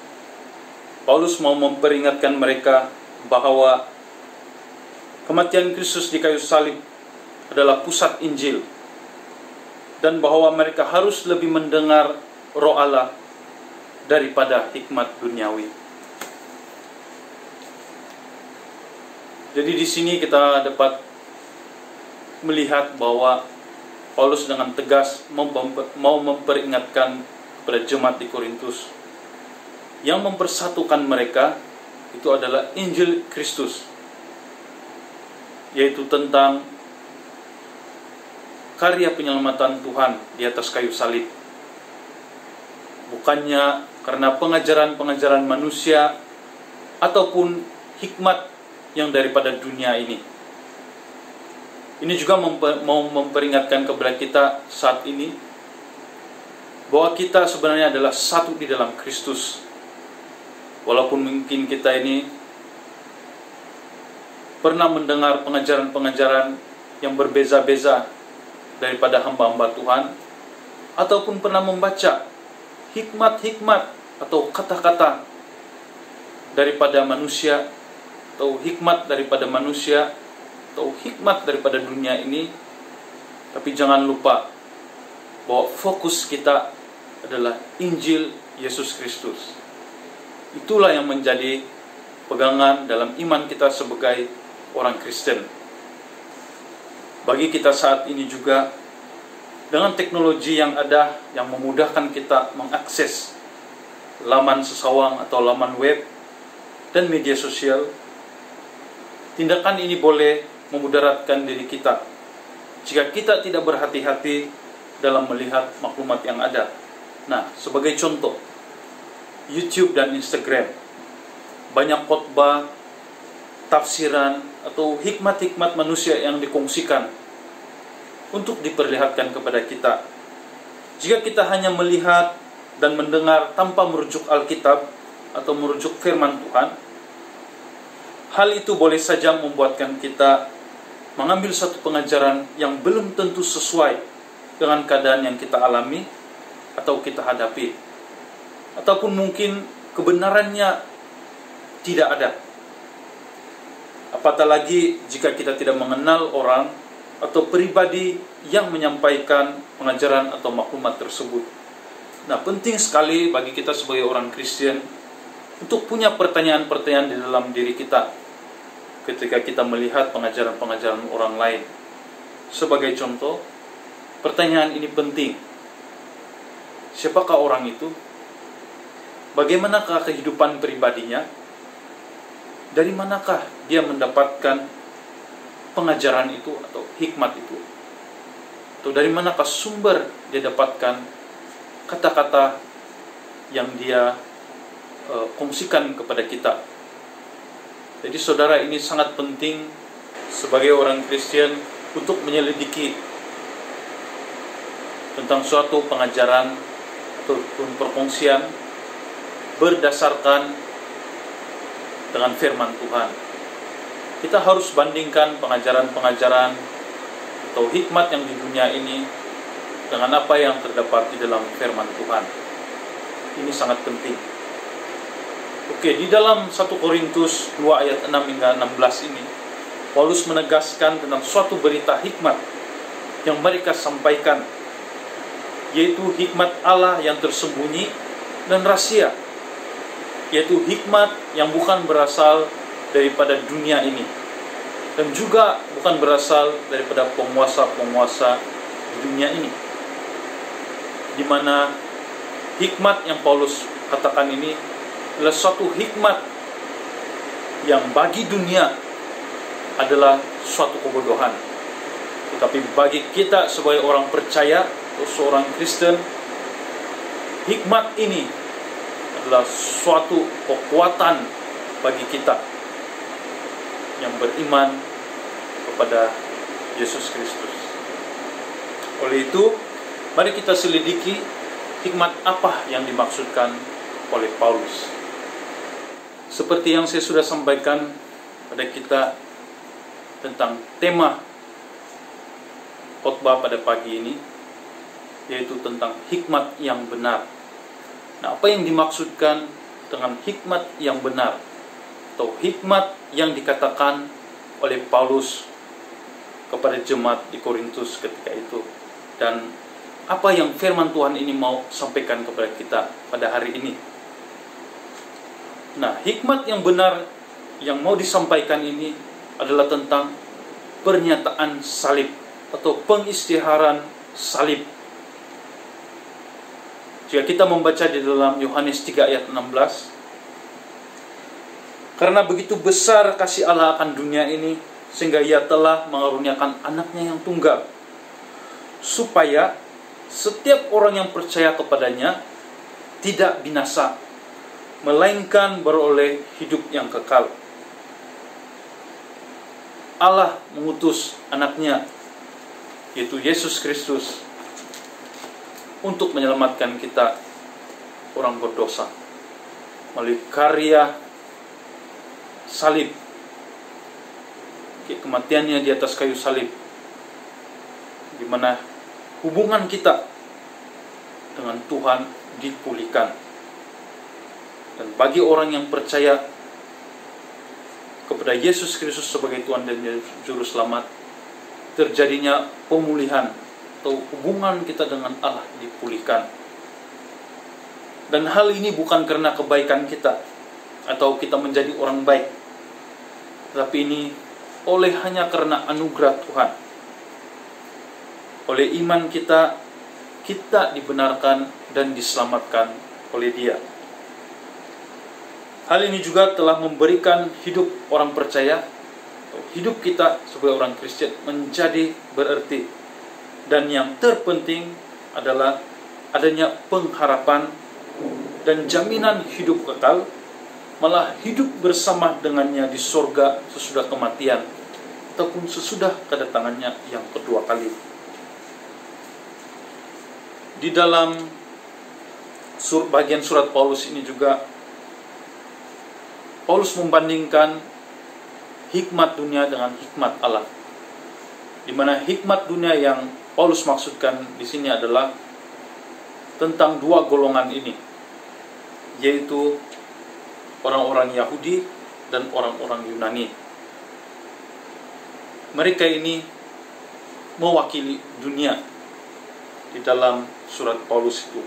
Paulus mau memperingatkan mereka bahwa kematian Kristus di kayu salib adalah pusat Injil, dan bahwa mereka harus lebih mendengar roh Allah daripada hikmat duniawi. Jadi di sini kita dapat melihat bahwa Paulus dengan tegas mau memperingatkan kepada jemaat di Korintus yang mempersatukan mereka itu adalah Injil Kristus, yaitu tentang karya penyelamatan Tuhan di atas kayu salib. Bukannya karena pengajaran-pengajaran manusia ataupun hikmat yang daripada dunia ini. Ini juga mau memperingatkan kepada kita saat ini bahwa kita sebenarnya adalah satu di dalam Kristus. Walaupun mungkin kita ini pernah mendengar pengajaran-pengajaran yang berbeza-beza daripada hamba-hamba Tuhan, ataupun pernah membaca hikmat-hikmat atau kata-kata daripada manusia, atau hikmat daripada manusia, atau hikmat daripada dunia ini, tapi jangan lupa bahwa fokus kita adalah Injil Yesus Kristus. Itulah yang menjadi pegangan dalam iman kita sebagai orang Kristen. Bagi kita saat ini juga, dengan teknologi yang ada yang memudahkan kita mengakses laman sesawang atau laman web dan media sosial, tindakan ini boleh memudaratkan diri kita jika kita tidak berhati-hati dalam melihat maklumat yang ada. Nah, sebagai contoh, YouTube dan Instagram, banyak khotbah, tafsiran, atau hikmat-hikmat manusia yang dikongsikan untuk diperlihatkan kepada kita. Jika kita hanya melihat dan mendengar tanpa merujuk Alkitab atau merujuk firman Tuhan, hal itu boleh saja membuatkan kita mengambil satu pengajaran yang belum tentu sesuai dengan keadaan yang kita alami atau kita hadapi, ataupun mungkin kebenarannya tidak ada. Apatah lagi jika kita tidak mengenal orang atau pribadi yang menyampaikan pengajaran atau maklumat tersebut. Nah, penting sekali bagi kita sebagai orang Kristen untuk punya pertanyaan-pertanyaan di dalam diri kita ketika kita melihat pengajaran-pengajaran orang lain. Sebagai contoh, pertanyaan ini penting. Siapakah orang itu? Bagaimanakah kehidupan pribadinya? Dari manakah dia mendapatkan pengajaran itu atau hikmat itu? Atau dari manakah sumber dia dapatkan kata-kata yang dia kongsikan kepada kita? Jadi saudara, ini sangat penting sebagai orang Kristen untuk menyelidiki tentang suatu pengajaran ataupun perkongsian berdasarkan dengan firman Tuhan. Kita harus bandingkan pengajaran-pengajaran atau hikmat yang di dunia ini dengan apa yang terdapat di dalam firman Tuhan. Ini sangat penting. Oke, di dalam 1 Korintus 2 ayat 6 hingga 16 ini, Paulus menegaskan tentang suatu berita hikmat yang mereka sampaikan, yaitu hikmat Allah yang tersembunyi dan rahasia, yaitu hikmat yang bukan berasal daripada dunia ini, dan juga bukan berasal daripada penguasa-penguasa di dunia ini, di mana hikmat yang Paulus katakan ini adalah suatu hikmat yang bagi dunia adalah suatu kebodohan. Tetapi bagi kita sebagai orang percaya atau seorang Kristen, hikmat ini adalah suatu kekuatan bagi kita yang beriman kepada Yesus Kristus. Oleh itu, mari kita selidiki hikmat apa yang dimaksudkan oleh Paulus. Seperti yang saya sudah sampaikan pada kita tentang tema khotbah pada pagi ini, yaitu tentang hikmat yang benar. Nah, apa yang dimaksudkan dengan hikmat yang benar atau hikmat yang dikatakan oleh Paulus kepada jemaat di Korintus ketika itu, dan apa yang firman Tuhan ini mau sampaikan kepada kita pada hari ini? Nah, hikmat yang benar yang mau disampaikan ini adalah tentang pernyataan salib atau pengisytiharan salib. Jika kita membaca di dalam Yohanes 3 ayat 16, karena begitu besar kasih Allah akan dunia ini, sehingga Ia telah mengaruniakan anaknya yang tunggal, supaya setiap orang yang percaya kepadanya tidak binasa, melainkan beroleh hidup yang kekal. Allah mengutus anaknya, yaitu Yesus Kristus, untuk menyelamatkan kita orang berdosa melalui karya salib, kematiannya di atas kayu salib, di mana hubungan kita dengan Tuhan dipulihkan. Dan bagi orang yang percaya kepada Yesus Kristus sebagai Tuhan dan Juru Selamat, terjadinya pemulihan atau hubungan kita dengan Allah dipulihkan. Dan hal ini bukan karena kebaikan kita atau kita menjadi orang baik, tapi ini hanya karena anugerah Tuhan. Oleh iman kita dibenarkan dan diselamatkan oleh Dia. Hal ini juga telah memberikan hidup orang percaya, hidup kita sebagai orang Kristen menjadi berarti. Dan yang terpenting adalah adanya pengharapan dan jaminan hidup kekal, malah hidup bersama dengannya di sorga sesudah kematian ataupun sesudah kedatangannya yang kedua kali. Di dalam bagian surat Paulus ini juga, Paulus membandingkan hikmat dunia dengan hikmat Allah, di mana hikmat dunia yang Paulus maksudkan di sini adalah tentang dua golongan ini, yaitu orang-orang Yahudi dan orang-orang Yunani. Mereka ini mewakili dunia di dalam surat Paulus itu.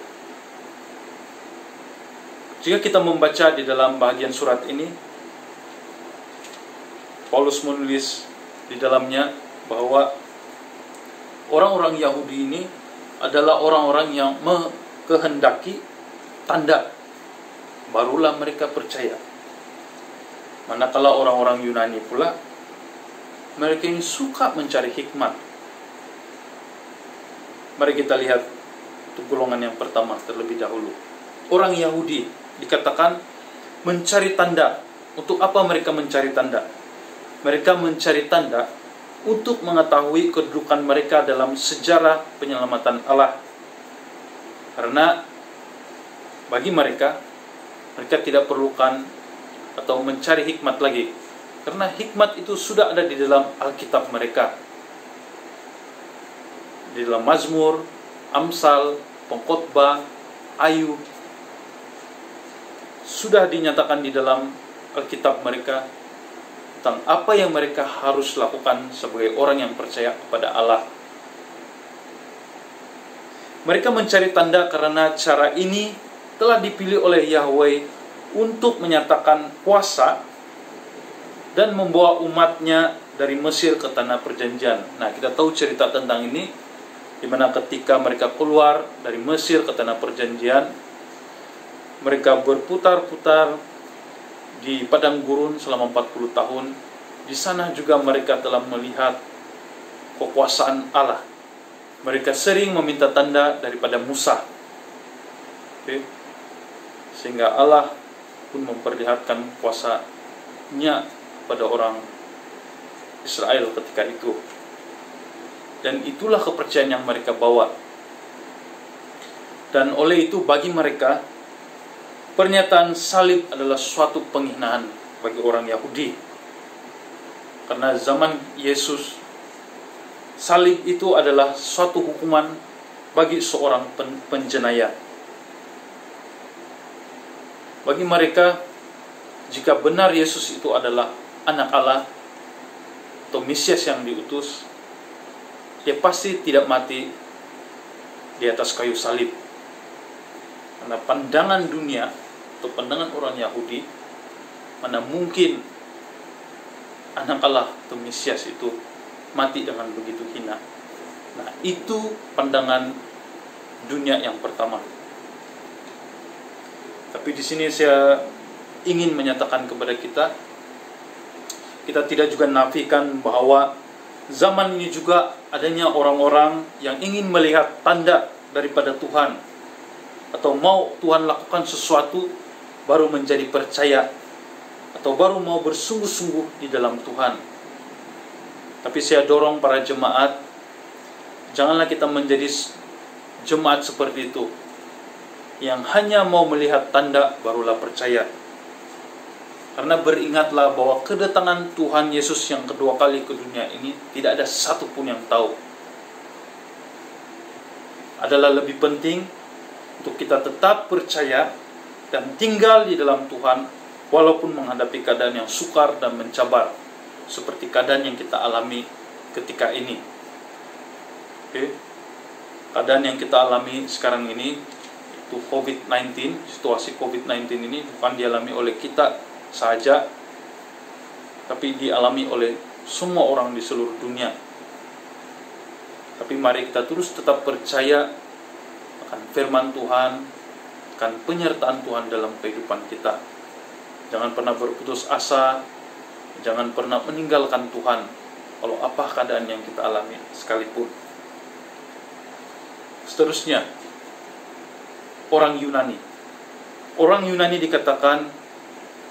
Jika kita membaca di dalam bagian surat ini, Paulus menulis di dalamnya bahwa orang-orang Yahudi ini adalah orang-orang yang mengkehendaki tanda, barulah mereka percaya. Manakala orang-orang Yunani pula, mereka ini suka mencari hikmat. Mari kita lihat untuk golongan yang pertama terlebih dahulu. Orang Yahudi dikatakan mencari tanda. Untuk apa mereka mencari tanda? Mereka mencari tanda untuk mengetahui kedudukan mereka dalam sejarah penyelamatan Allah. Karena bagi mereka tidak perlukan atau mencari hikmat lagi, karena hikmat itu sudah ada di dalam Alkitab mereka, di dalam Mazmur, Amsal, Pengkhotbah, Ayub, sudah dinyatakan di dalam Alkitab mereka tentang apa yang mereka harus lakukan sebagai orang yang percaya kepada Allah. Mereka mencari tanda karena cara ini telah dipilih oleh Yahweh untuk menyatakan kuasa dan membawa umatnya dari Mesir ke tanah perjanjian. Nah, kita tahu cerita tentang ini, di mana ketika mereka keluar dari Mesir ke tanah perjanjian, mereka berputar-putar di padang gurun selama 40 tahun. Di sana juga mereka telah melihat kekuasaan Allah. Mereka sering meminta tanda daripada Musa. Sehingga Allah pun memperlihatkan kuasanya pada orang Israel ketika itu. Dan itulah kepercayaan yang mereka bawa. Dan oleh itu bagi mereka, pernyataan salib adalah suatu penghinaan bagi orang Yahudi. Karena zaman Yesus, salib itu adalah suatu hukuman bagi seorang penjenayah. Bagi mereka, jika benar Yesus itu adalah anak Allah atau Mesias yang diutus, dia pasti tidak mati di atas kayu salib. Karena pandangan dunia atau pandangan orang Yahudi, mana mungkin anak Allah atau Mesias itu mati dengan begitu hina. Nah, itu pandangan dunia yang pertama. Tapi di sini saya ingin menyatakan kepada kita tidak juga nafikan bahwa zaman ini juga adanya orang-orang yang ingin melihat tanda daripada Tuhan, atau mau Tuhan lakukan sesuatu baru menjadi percaya, atau baru mau bersungguh-sungguh di dalam Tuhan. Tapi saya dorong para jemaat, janganlah kita menjadi jemaat seperti itu, yang hanya mau melihat tanda barulah percaya. Karena beringatlah bahwa kedatangan Tuhan Yesus yang kedua kali ke dunia ini tidak ada satupun yang tahu. Adalah lebih penting untuk kita tetap percaya dan tinggal di dalam Tuhan walaupun menghadapi keadaan yang sukar dan mencabar, seperti keadaan yang kita alami ketika ini. Oke. Keadaan yang kita alami sekarang ini itu COVID-19, situasi COVID-19 ini bukan dialami oleh kita saja, tapi dialami oleh semua orang di seluruh dunia. Tapi mari kita terus tetap percaya akan firman Tuhan, akan penyertaan Tuhan dalam kehidupan kita. Jangan pernah berputus asa, jangan pernah meninggalkan Tuhan walau apa keadaan yang kita alami sekalipun. Seterusnya, orang Yunani. Orang Yunani dikatakan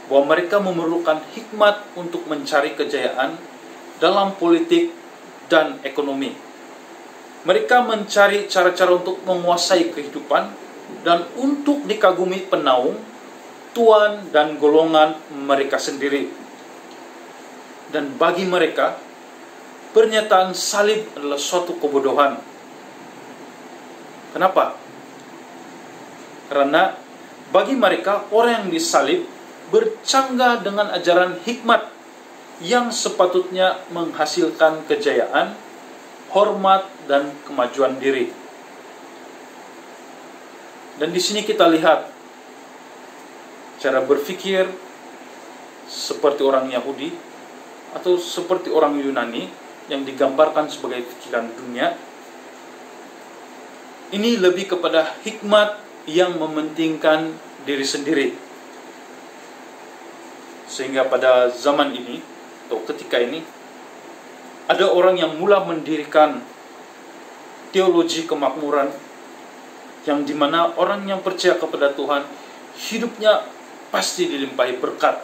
bahwa mereka memerlukan hikmat untuk mencari kejayaan dalam politik dan ekonomi. Mereka mencari cara-cara untuk menguasai kehidupan dan untuk dikagumi penaung, tuan dan golongan mereka sendiri. Dan bagi mereka, pernyataan salib adalah suatu kebodohan. Kenapa? Karena bagi mereka orang yang disalib bercanggah dengan ajaran hikmat yang sepatutnya menghasilkan kejayaan, hormat, dan kemajuan diri. Dan di sini kita lihat cara berpikir seperti orang Yahudi atau seperti orang Yunani yang digambarkan sebagai pikiran dunia. Ini lebih kepada hikmat yang mementingkan diri sendiri. Sehingga pada zaman ini, atau ketika ini, ada orang yang mula mendirikan teologi kemakmuran, yang dimana orang yang percaya kepada Tuhan, hidupnya pasti dilimpahi berkat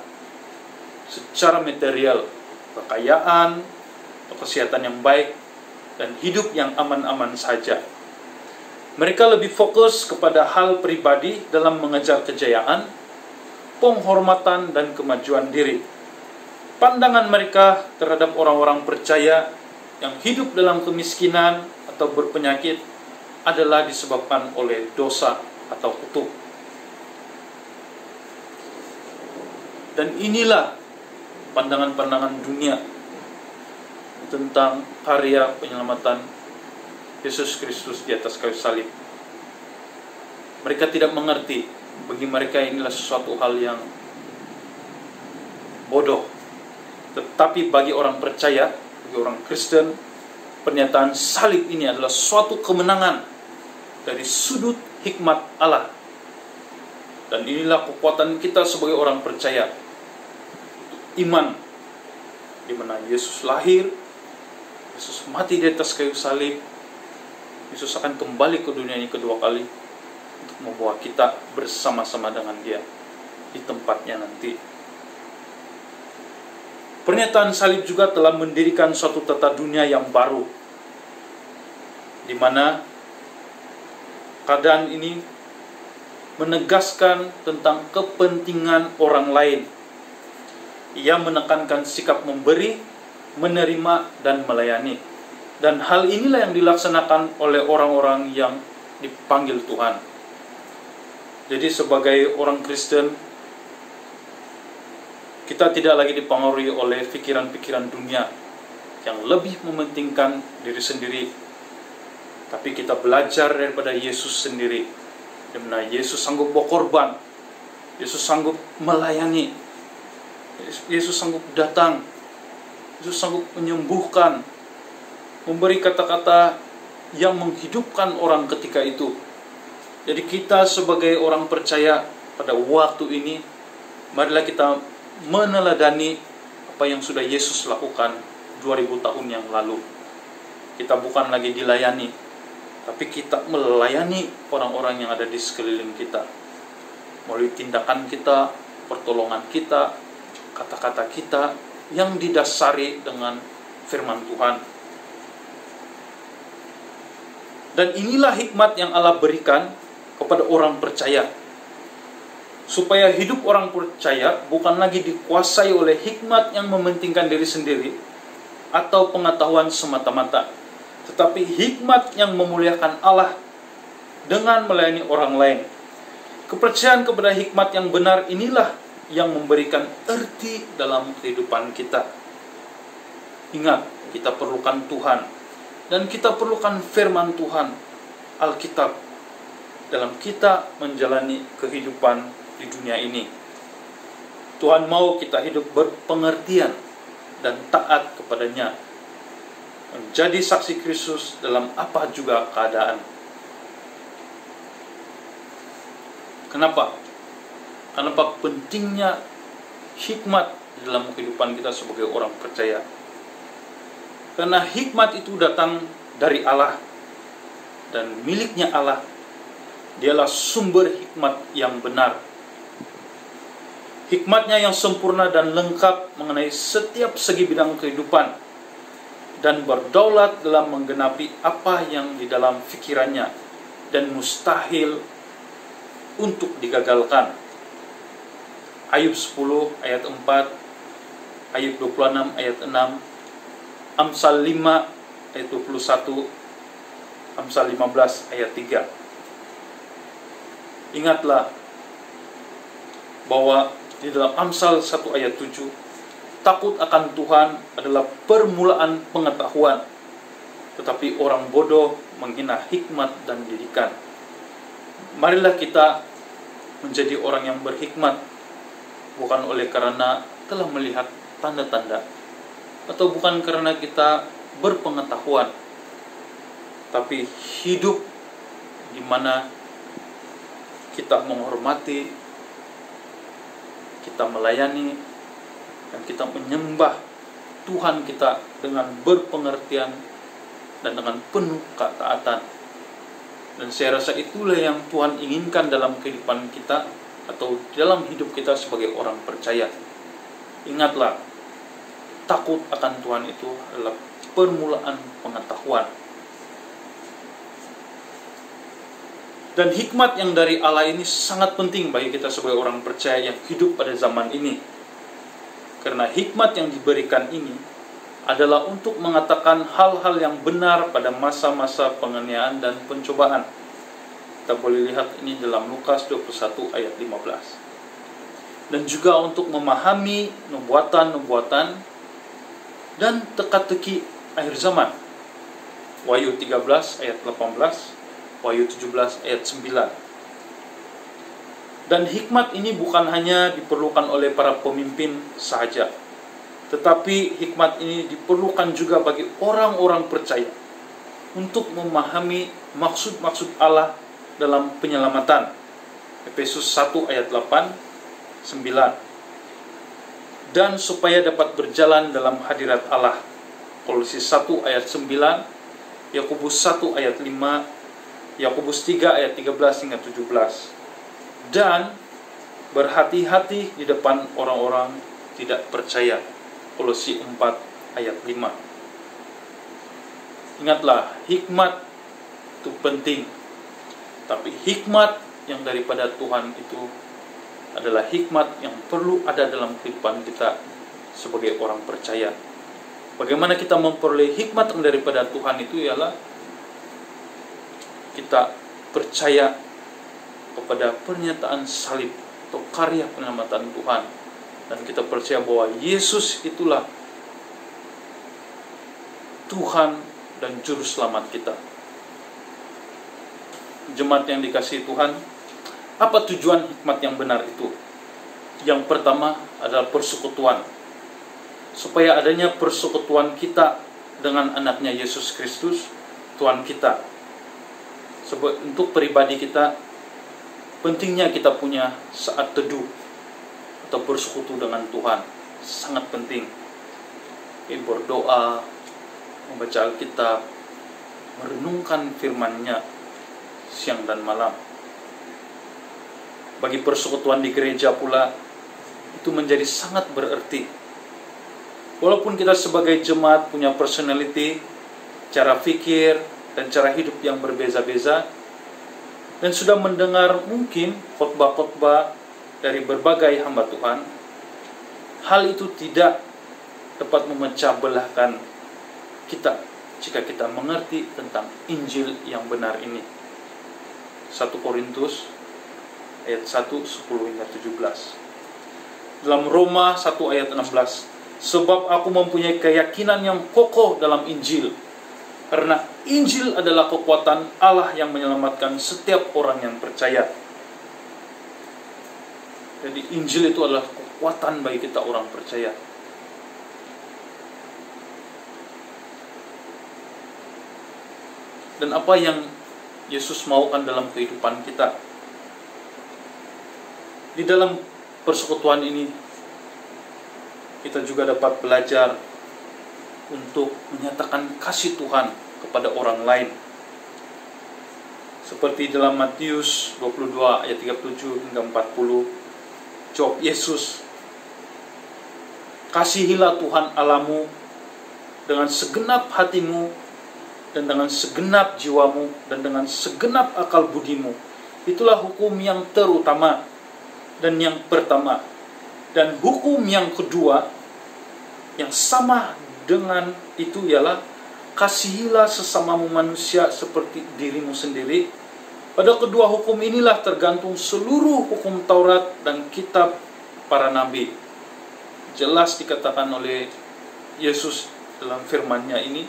secara material, kekayaan, atau kesehatan yang baik, dan hidup yang aman-aman saja. Mereka lebih fokus kepada hal pribadi dalam mengejar kejayaan, penghormatan, dan kemajuan diri. Pandangan mereka terhadap orang-orang percaya yang hidup dalam kemiskinan atau berpenyakit adalah disebabkan oleh dosa atau kutuk. Dan inilah pandangan-pandangan dunia tentang karya penyelamatan Yesus Kristus di atas kayu salib. Mereka tidak mengerti. Bagi mereka inilah sesuatu hal yang bodoh. Tetapi bagi orang percaya, bagi orang Kristen, pernyataan salib ini adalah suatu kemenangan dari sudut hikmat Allah. Dan inilah kekuatan kita sebagai orang percaya. Iman, di mana Yesus lahir, Yesus mati di atas kayu salib, Yesus akan kembali ke dunia ini kedua kali untuk membawa kita bersama-sama dengan Dia di tempatnya nanti. Pernyataan salib juga telah mendirikan suatu tata dunia yang baru, di mana keadaan ini menegaskan tentang kepentingan orang lain. Ia menekankan sikap memberi, menerima, dan melayani. Dan hal inilah yang dilaksanakan oleh orang-orang yang dipanggil Tuhan. Jadi sebagai orang Kristen, kita tidak lagi dipengaruhi oleh pikiran-pikiran dunia yang lebih mementingkan diri sendiri. Tapi kita belajar daripada Yesus sendiri, di mana Yesus sanggup berkorban, Yesus sanggup melayani, Yesus sanggup datang, Yesus sanggup menyembuhkan, memberi kata-kata yang menghidupkan orang ketika itu. Jadi kita sebagai orang percaya pada waktu ini, marilah kita meneladani apa yang sudah Yesus lakukan 2000 tahun yang lalu. Kita bukan lagi dilayani, tapi kita melayani orang-orang yang ada di sekeliling kita. Melalui tindakan kita, pertolongan kita, kata-kata kita yang didasari dengan firman Tuhan. Dan inilah hikmat yang Allah berikan kepada orang percaya, supaya hidup orang percaya bukan lagi dikuasai oleh hikmat yang mementingkan diri sendiri atau pengetahuan semata-mata, tetapi hikmat yang memuliakan Allah dengan melayani orang lain. Kepercayaan kepada hikmat yang benar inilah yang memberikan arti dalam kehidupan kita. Ingat, kita perlukan Tuhan, dan kita perlukan firman Tuhan, Alkitab, dalam kita menjalani kehidupan di dunia ini. Tuhan mau kita hidup berpengertian dan taat kepadanya, menjadi saksi Kristus dalam apa juga keadaan. Kenapa? Kenapa pentingnya hikmat dalam kehidupan kita sebagai orang percaya? Karena hikmat itu datang dari Allah dan miliknya Allah. Dialah sumber hikmat yang benar. Hikmatnya yang sempurna dan lengkap mengenai setiap segi bidang kehidupan, dan berdaulat dalam menggenapi apa yang di dalam fikirannya dan mustahil untuk digagalkan. Ayub 10 ayat 4, Ayub 26 ayat 6, Amsal 5 ayat 21, Amsal 15 ayat 3. Ingatlah bahwa di dalam Amsal 1 ayat 7, takut akan Tuhan adalah permulaan pengetahuan, tetapi orang bodoh menghina hikmat dan didikan. Marilah kita menjadi orang yang berhikmat, bukan oleh karena telah melihat tanda-tanda, atau bukan karena kita berpengetahuan, tapi hidup di mana kita menghormati, kita melayani, dan kita menyembah Tuhan kita dengan berpengertian dan dengan penuh ketaatan. Dan saya rasa itulah yang Tuhan inginkan dalam kehidupan kita, atau dalam hidup kita sebagai orang percaya. Ingatlah, takut akan Tuhan itu adalah permulaan pengetahuan. Dan hikmat yang dari Allah ini sangat penting bagi kita sebagai orang percaya yang hidup pada zaman ini. Karena hikmat yang diberikan ini adalah untuk mengatakan hal-hal yang benar pada masa-masa penganiayaan dan pencobaan. Kita boleh lihat ini dalam Lukas 21 ayat 15. Dan juga untuk memahami nubuatan-nubuatan dan teka-teki akhir zaman. Wahyu 13 ayat 18, Wahyu 17 ayat 9. Dan hikmat ini bukan hanya diperlukan oleh para pemimpin saja, tetapi hikmat ini diperlukan juga bagi orang-orang percaya untuk memahami maksud-maksud Allah dalam penyelamatan. Efesus 1 ayat 8, 9. Dan supaya dapat berjalan dalam hadirat Allah. Kolose 1 ayat 9, Yakobus 1 ayat 5, Yakobus 3 ayat 13 hingga 17. Dan berhati-hati di depan orang-orang tidak percaya. Kolose 4 ayat 5. Ingatlah, hikmat itu penting. Tapi hikmat yang daripada Tuhan itu adalah hikmat yang perlu ada dalam kehidupan kita sebagai orang percaya. Bagaimana kita memperoleh hikmat yang daripada Tuhan itu ialah kita percaya kepada pernyataan salib atau karya penyelamatan Tuhan, dan kita percaya bahwa Yesus itulah Tuhan dan juru selamat kita. Jemaat yang dikasihi Tuhan, apa tujuan hikmat yang benar itu? Yang pertama adalah persekutuan. Supaya adanya persekutuan kita dengan anaknya Yesus Kristus, Tuhan kita. Sebab untuk pribadi kita, pentingnya kita punya saat teduh atau bersekutu dengan Tuhan. Sangat penting. Berdoa, membaca Alkitab, merenungkan firman-Nya siang dan malam. Bagi persekutuan di gereja pula, itu menjadi sangat berarti. Walaupun kita sebagai jemaat punya personality, cara pikir, dan cara hidup yang berbeza-beza, dan sudah mendengar mungkin khotbah-khotbah dari berbagai hamba Tuhan, hal itu tidak dapat memecah belahkan kita jika kita mengerti tentang Injil yang benar ini. 1 Korintus ayat 1, 10 hingga 17. Dalam Roma 1 ayat 16, sebab aku mempunyai keyakinan yang kokoh dalam Injil, karena Injil adalah kekuatan Allah yang menyelamatkan setiap orang yang percaya. Jadi Injil itu adalah kekuatan bagi kita orang percaya. Dan apa yang Yesus maukan dalam kehidupan kita? Di dalam persekutuan ini, kita juga dapat belajar untuk menyatakan kasih Tuhan kepada orang lain. Seperti dalam Matius 22 ayat 37 hingga 40, jawab Yesus, kasihilah Tuhan Allahmu dengan segenap hatimu, dan dengan segenap jiwamu, dan dengan segenap akal budimu. Itulah hukum yang terutama dan yang pertama. Dan hukum yang kedua yang sama dengan itu ialah kasihilah sesamamu manusia seperti dirimu sendiri. Pada kedua hukum inilah tergantung seluruh hukum Taurat dan kitab para nabi. Jelas dikatakan oleh Yesus dalam firman-Nya ini,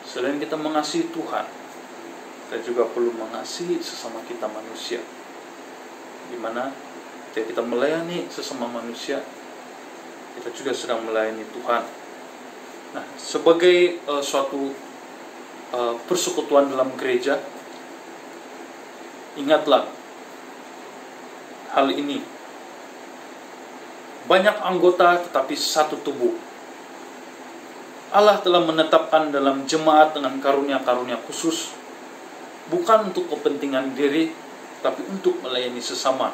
selain kita mengasihi Tuhan, kita juga perlu mengasihi sesama kita manusia. Di mana ketika kita melayani sesama manusia, kita juga sedang melayani Tuhan. Nah, sebagai suatu persekutuan dalam gereja, ingatlah hal ini. Banyak anggota tetapi satu tubuh. Allah telah menetapkan dalam jemaat dengan karunia-karunia khusus, bukan untuk kepentingan diri, tapi untuk melayani sesama.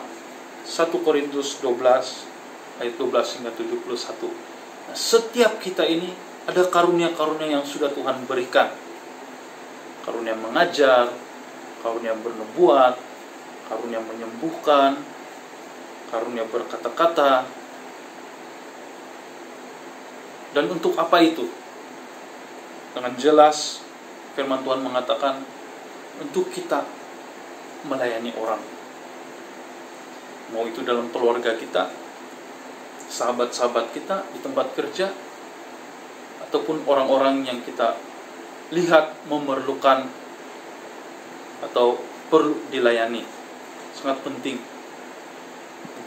1 Korintus 12 ayat 12 hingga 71. Nah, setiap kita ini ada karunia-karunia yang sudah Tuhan berikan. Karunia mengajar, karunia bernubuat, karunia menyembuhkan, karunia berkata-kata. Dan untuk apa itu? Dengan jelas firman Tuhan mengatakan untuk kita melayani orang. Mau itu dalam keluarga kita, sahabat-sahabat kita di tempat kerja, ataupun orang-orang yang kita lihat memerlukan atau perlu dilayani. Sangat penting.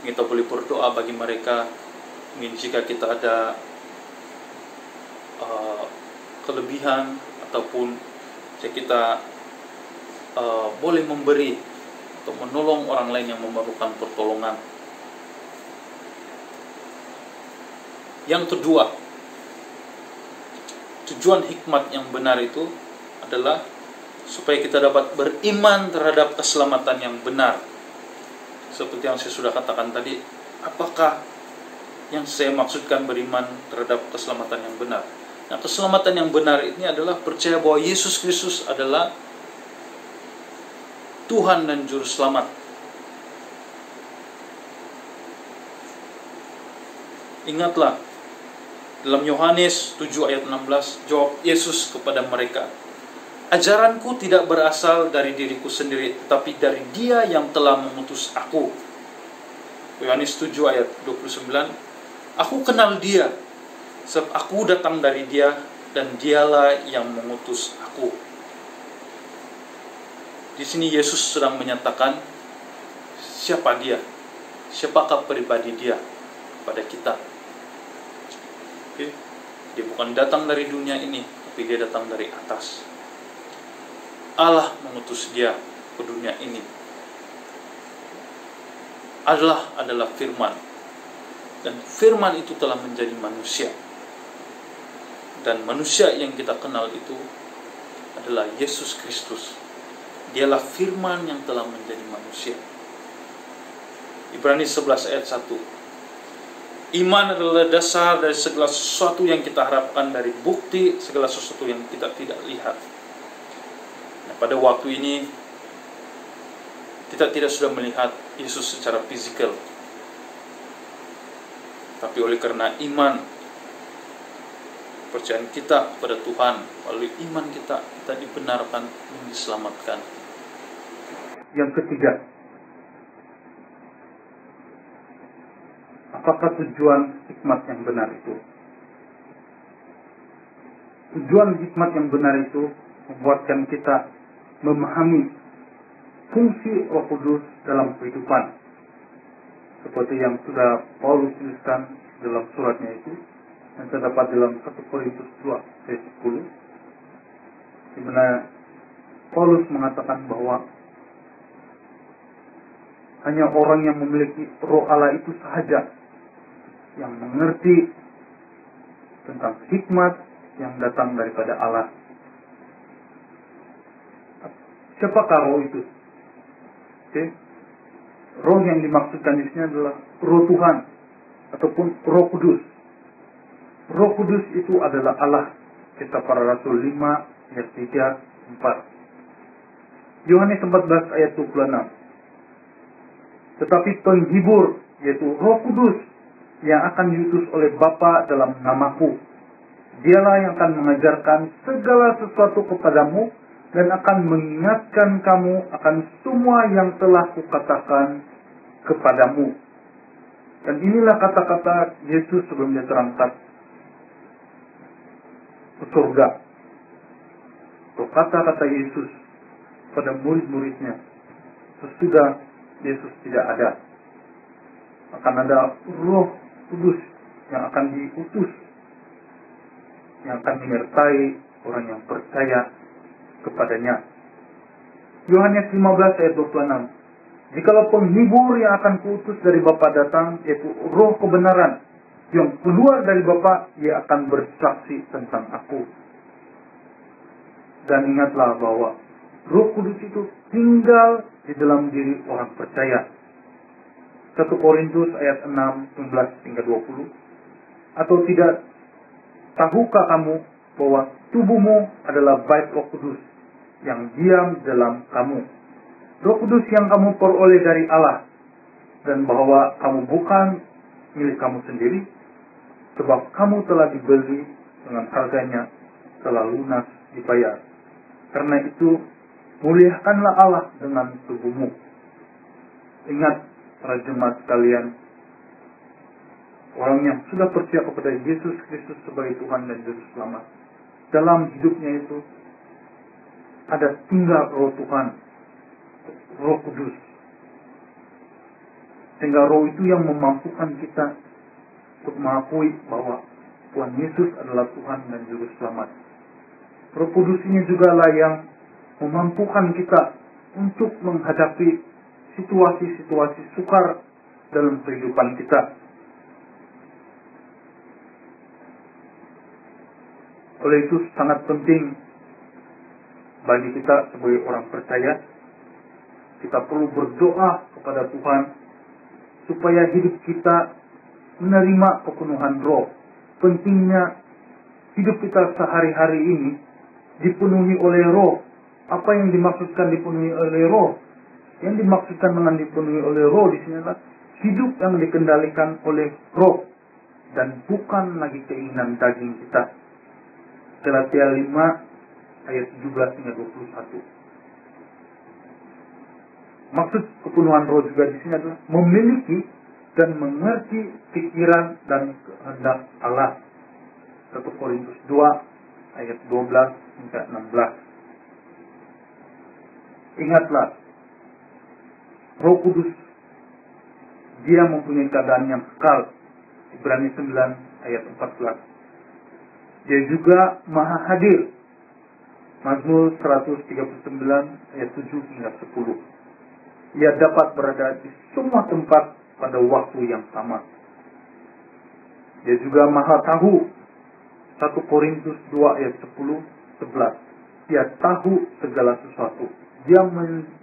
Kita boleh berdoa bagi mereka. Mungkin jika kita ada kelebihan ataupun jika kita boleh memberi atau menolong orang lain yang memerlukan pertolongan. Yang kedua, tujuan hikmat yang benar itu adalah supaya kita dapat beriman terhadap keselamatan yang benar. Seperti yang saya sudah katakan tadi, apakah yang saya maksudkan beriman terhadap keselamatan yang benar? Nah, keselamatan yang benar ini adalah percaya bahwa Yesus Kristus adalah Tuhan dan Juru Selamat. Ingatlah, dalam Yohanes 7 ayat 16, jawab Yesus kepada mereka, ajaranku tidak berasal dari diriku sendiri, tetapi dari Dia yang telah mengutus aku. Yohanes 7 ayat 29, aku kenal Dia, sebab aku datang dari Dia, dan Dialah yang mengutus aku. Di sini Yesus sedang menyatakan siapa Dia, siapakah pribadi Dia pada kita. Oke? Dia bukan datang dari dunia ini, tapi Dia datang dari atas. Allah mengutus Dia ke dunia ini. adalah firman. Dan firman itu telah menjadi manusia. Dan manusia yang kita kenal itu adalah Yesus Kristus. Dialah firman yang telah menjadi manusia. Ibrani 11 ayat 1. Iman adalah dasar dari segala sesuatu yang kita harapkan, dari bukti segala sesuatu yang kita tidak lihat. Nah, pada waktu ini kita tidak sudah melihat Yesus secara fisikal. Tapi oleh karena iman, percayaan kita pada Tuhan, melalui iman kita dibenarkan dan diselamatkan. Yang ketiga, apakah tujuan hikmat yang benar itu? Tujuan hikmat yang benar itu membuatkan kita memahami fungsi Roh Kudus dalam kehidupan. Seperti yang sudah Paulus tuliskan dalam suratnya itu, yang terdapat dalam 1 Korintus 2 ayat 10, di mana Paulus mengatakan bahwa hanya orang yang memiliki Roh Allah itu sahaja yang mengerti tentang hikmat yang datang daripada Allah. Siapakah Roh itu? Roh yang dimaksudkan di sini adalah Roh Tuhan ataupun Roh Kudus. Roh Kudus itu adalah Allah. Kisah Para Rasul 5 ayat 3, 4. Yohanes 14 ayat 26. Tetapi penghibur, yaitu Roh Kudus, yang akan diutus oleh Bapa dalam namaku, dialah yang akan mengajarkan segala sesuatu kepadamu dan akan mengingatkan kamu akan semua yang telah kukatakan kepadamu. Dan inilah kata-kata Yesus sebelum dia terangkat ke surga. Kata-kata Yesus pada murid-muridnya sesudah Yesus tidak ada. Akan ada Roh Kudus yang akan diutus, yang akan menyertai orang yang percaya kepadanya. Yohanes 15 ayat 26. Jikalau penghibur yang akan kuutus dari Bapa datang, yaitu Roh kebenaran yang keluar dari Bapa, ia akan bersaksi tentang aku. Dan ingatlah bahwa Roh Kudus itu tinggal di dalam diri orang percaya. 1 Korintus ayat 6, 19 hingga 20. Atau tidak tahukah kamu bahwa tubuhmu adalah bait Roh Kudus yang diam dalam kamu, Roh Kudus yang kamu peroleh dari Allah, dan bahwa kamu bukan milik kamu sendiri, sebab kamu telah dibeli dengan harganya, telah lunas dibayar. Karena itu, muliakanlah Allah dengan tubuhmu. Ingat, para jemaat sekalian, orang yang sudah percaya kepada Yesus Kristus sebagai Tuhan dan Juru Selamat, dalam hidupnya itu ada tinggal Roh Tuhan, Roh Kudus. Sehingga Roh itu yang memampukan kita untuk mengakui bahwa Tuhan Yesus adalah Tuhan dan Juru Selamat. Roh Kudus ini juga lah yang memampukan kita untuk menghadapi situasi-situasi sukar dalam kehidupan kita. Oleh itu sangat penting bagi kita sebagai orang percaya, kita perlu berdoa kepada Tuhan supaya hidup kita menerima kepenuhan Roh. Pentingnya hidup kita sehari-hari ini dipenuhi oleh Roh. Apa yang dimaksudkan dipenuhi oleh Roh? Yang dimaksudkan dengan dipenuhi oleh Roh di sini adalah hidup yang dikendalikan oleh Roh dan bukan lagi keinginan daging kita. Galatia 5 ayat 17 hingga 21. Maksud kepenuhan Roh juga di sini adalah memiliki dan mengerti pikiran dan kehendak Allah. 1 Korintus 2 ayat 12 hingga 16. Ingatlah, Roh Kudus, dia mempunyai keadaan yang kekal. Ibrani 9 ayat 14. Dia juga maha hadir. Mazmur 139 ayat 7 hingga 10. ia dapat berada di semua tempat pada waktu yang sama. Dia juga maha tahu. 1 Korintus 2 ayat 10-11. Dia tahu segala sesuatu. Dia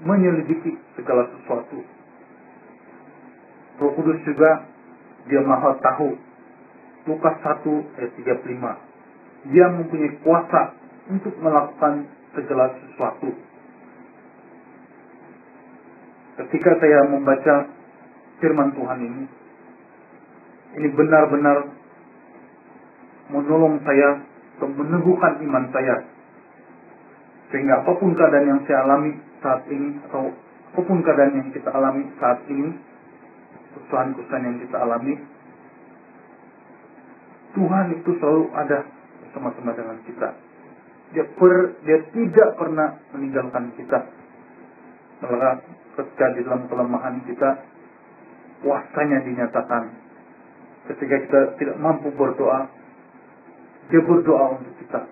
menyelidiki segala sesuatu. Roh Kudus juga dia maha tahu. Lukas 1 ayat 35. Dia mempunyai kuasa untuk melakukan segala sesuatu. Ketika saya membaca firman Tuhan ini benar-benar menolong saya untuk meneguhkan iman saya. Sehingga apapun keadaan yang saya alami saat ini, atau apapun keadaan yang kita alami saat ini, kesusahan-kesusahan yang kita alami, Tuhan itu selalu ada bersama-sama dengan kita. Dia tidak pernah meninggalkan kita. Malah ketika di dalam kelemahan kita, kuasanya dinyatakan. Ketika kita tidak mampu berdoa, dia berdoa untuk kita.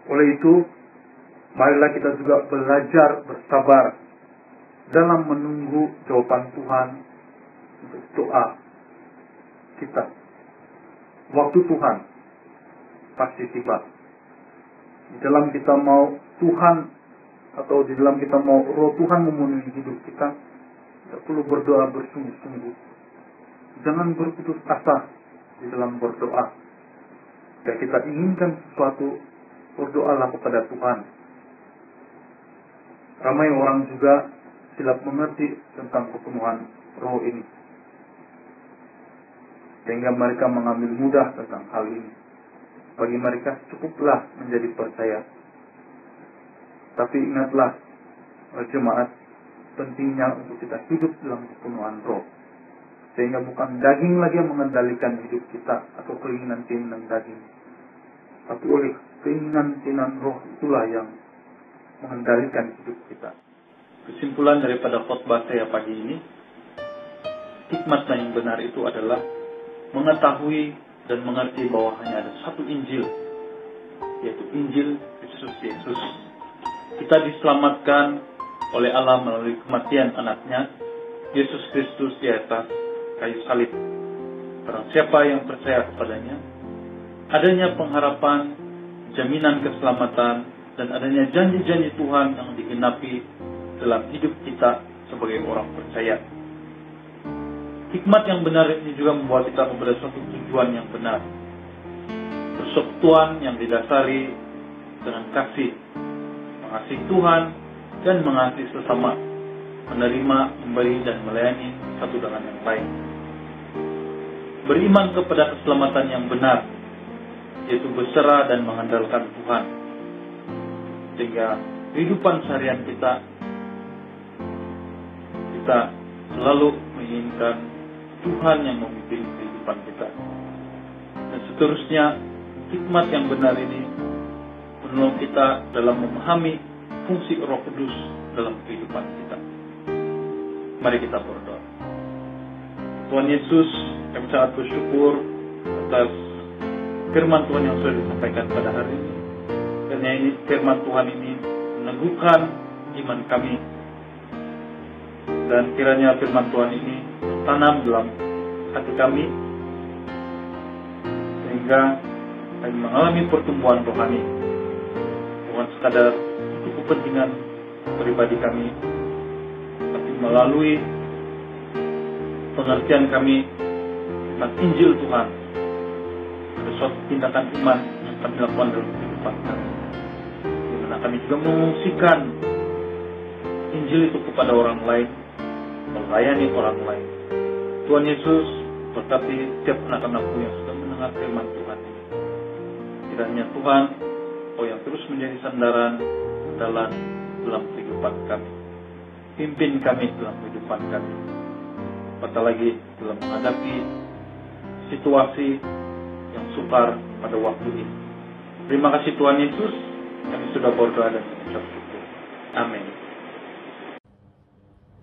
Oleh itu, marilah kita juga belajar bersabar dalam menunggu jawaban Tuhan untuk doa kita. Waktu Tuhan pasti tiba. Di dalam kita mau Tuhan, atau di dalam kita mau roh Tuhan memenuhi hidup kita, kita perlu berdoa bersungguh-sungguh. Jangan berputus asa di dalam berdoa. Jika kita inginkan sesuatu, berdoalah kepada Tuhan. Ramai orang juga silap mengerti tentang kepenuhan roh ini, sehingga mereka mengambil mudah tentang hal ini. Bagi mereka cukuplah menjadi percaya. Tapi ingatlah, jemaat, pentingnya untuk kita hidup dalam kepenuhan roh. Sehingga bukan daging lagi yang mengendalikan hidup kita, atau keinginan-keinginan daging. Tapi oleh keinginan-keinginan roh itulah yang mengendalikan hidup kita. Kesimpulan daripada khotbah saya pagi ini, hikmat yang benar itu adalah mengetahui dan mengerti bahwa hanya ada satu Injil, yaitu Injil Kristus Yesus. Kita diselamatkan oleh Allah melalui kematian anaknya, Yesus Kristus di atas kayu salib. Barang siapa yang percaya kepadanya, adanya pengharapan, jaminan keselamatan, dan adanya janji-janji Tuhan yang digenapi dalam hidup kita sebagai orang percaya. Hikmat yang benar ini juga membawa kita kepada suatu tujuan yang benar. Persekutuan yang didasari dengan kasih, mengasihi Tuhan dan mengasihi sesama, menerima, memberi, dan melayani satu dengan yang lain. Beriman kepada keselamatan yang benar, yaitu berserah dan mengandalkan Tuhan. Sehingga kehidupan seharian kita selalu menginginkan Tuhan yang memimpin kehidupan kita. Dan seterusnya, hikmat yang benar ini menolong kita dalam memahami fungsi Roh Kudus dalam kehidupan kita. Mari kita berdoa. Tuhan Yesus, kami sangat bersyukur atas firman Tuhan yang sudah disampaikan pada hari ini. Karena ini firman Tuhan ini meneguhkan iman kami. Dan kiranya firman Tuhan ini tanam dalam hati kami, sehingga kami mengalami pertumbuhan rohani, bukan sekadar untuk kepentingan pribadi kami, tapi melalui pengertian kami tentang Injil Tuhan. Ada suatu tindakan iman yang kami lakukan dalam kehidupan kami, di mana kami juga mengungsikan Injil itu kepada orang lain, melayani orang lain. Tuhan Yesus berkati setiap anak-anakmu yang sudah mendengar firman Tuhan ini. Kiranya Tuhan, yang terus menjadi sandaran dalam kehidupan kami. Pimpin kami dalam kehidupan kami. Apatah lagi dalam menghadapi situasi yang sukar pada waktu ini. Terima kasih Tuhan Yesus, kami sudah berdoa dan mengucap syukur. Amin.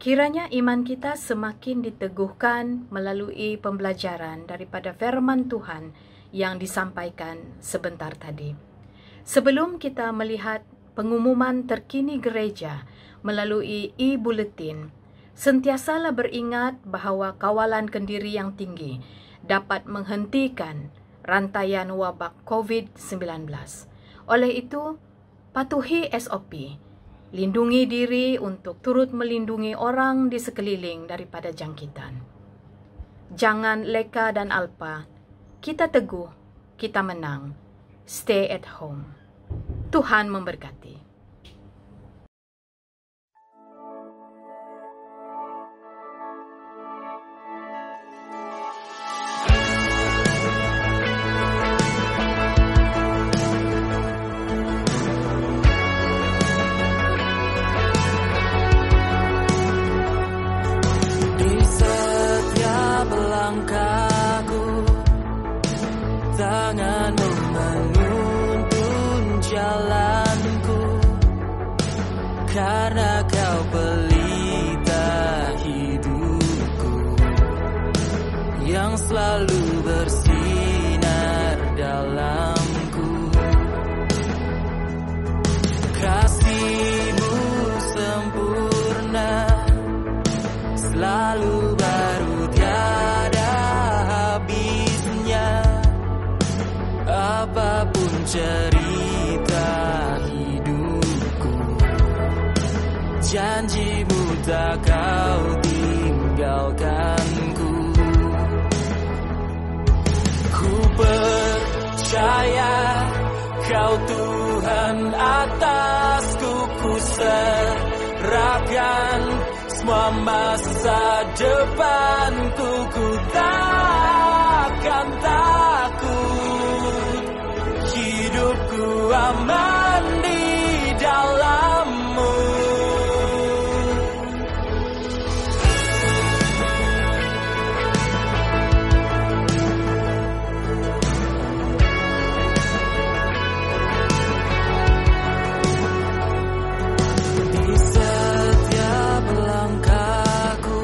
Kiranya iman kita semakin diteguhkan melalui pembelajaran daripada firman Tuhan yang disampaikan sebentar tadi. Sebelum kita melihat pengumuman terkini gereja melalui e-bulletin, sentiasalah beringat bahawa kawalan kendiri yang tinggi dapat menghentikan rantaian wabak COVID-19. Oleh itu, patuhi SOP, lindungi diri untuk turut melindungi orang di sekeliling daripada jangkitan. Jangan leka dan alpa, kita teguh, kita menang. Stay at home. Tuhan memberkati. Di setiap langkahku, tanganmu menuntun jalanku, karena kau pelita hidupku yang selalu bersinar dalamku. Kasih-Mu sempurna, selalu baru, tiada habisnya. Apapun cerita hidupku, janji-Mu tak kau tinggalkanku. Ku percaya Kau Tuhan atasku, ku serahkan semua masa depanku. Ku takkan takut, hidupku aman di dalam-Mu. Di setiap langkahku,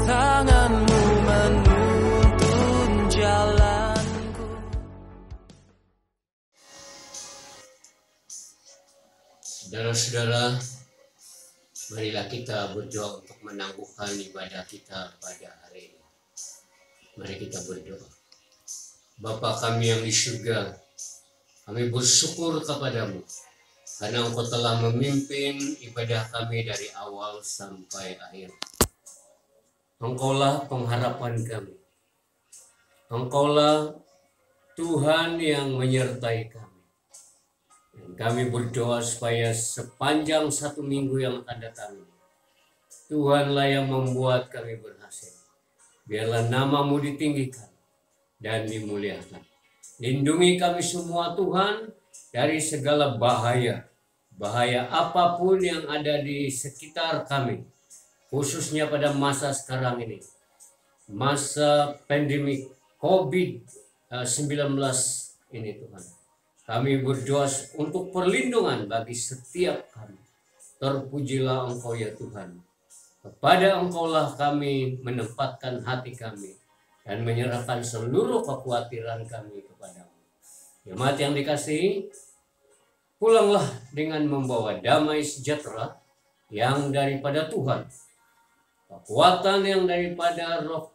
tangan-Mu menuntun jalanku. Saudara-saudara, marilah kita berdoa untuk menangguhkan ibadah kita pada hari ini. Mari kita berdoa. Bapa kami yang di surga, kami bersyukur kepadamu karena Engkau telah memimpin ibadah kami dari awal sampai akhir. Engkaulah pengharapan kami. Engkaulah Tuhan yang menyertai kami. Dan kami berdoa supaya sepanjang 1 minggu yang akan datang, Tuhanlah yang membuat kami berhasil. Biarlah nama-Mu ditinggikan dan dimuliakan. Lindungi kami semua Tuhan dari segala bahaya. Bahaya apapun yang ada di sekitar kami. Khususnya pada masa sekarang ini. Masa pandemi COVID-19 ini Tuhan. Kami berdoa untuk perlindungan bagi setiap kami. Terpujilah Engkau ya Tuhan. Kepada Engkaulah kami menempatkan hati kami dan menyerahkan seluruh kekhawatiran kami kepadamu. Jemaat yang dikasihi, pulanglah dengan membawa damai sejahtera yang daripada Tuhan. Kekuatan yang daripada Roh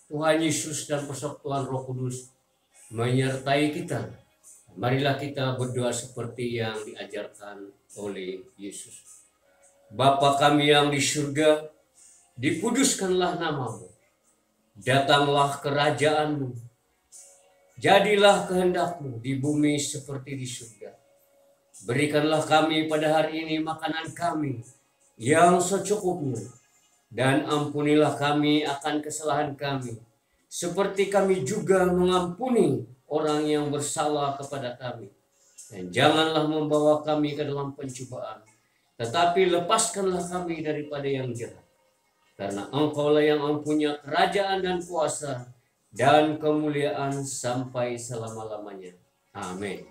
Tuhan Yesus dan persekutuan Roh Kudus menyertai kita. Marilah kita berdoa seperti yang diajarkan oleh Yesus. Bapa kami yang di surga, dikuduskanlah nama-Mu. Datanglah kerajaan-Mu. Jadilah kehendak-Mu di bumi seperti di surga. Berikanlah kami pada hari ini makanan kami yang secukupnya. Dan ampunilah kami akan kesalahan kami, seperti kami juga mengampuni orang yang bersalah kepada kami. Dan janganlah membawa kami ke dalam pencobaan, tetapi lepaskanlah kami daripada yang jahat. Karena Engkaulah yang mempunyai kerajaan dan kuasa dan kemuliaan sampai selama-lamanya. Amin.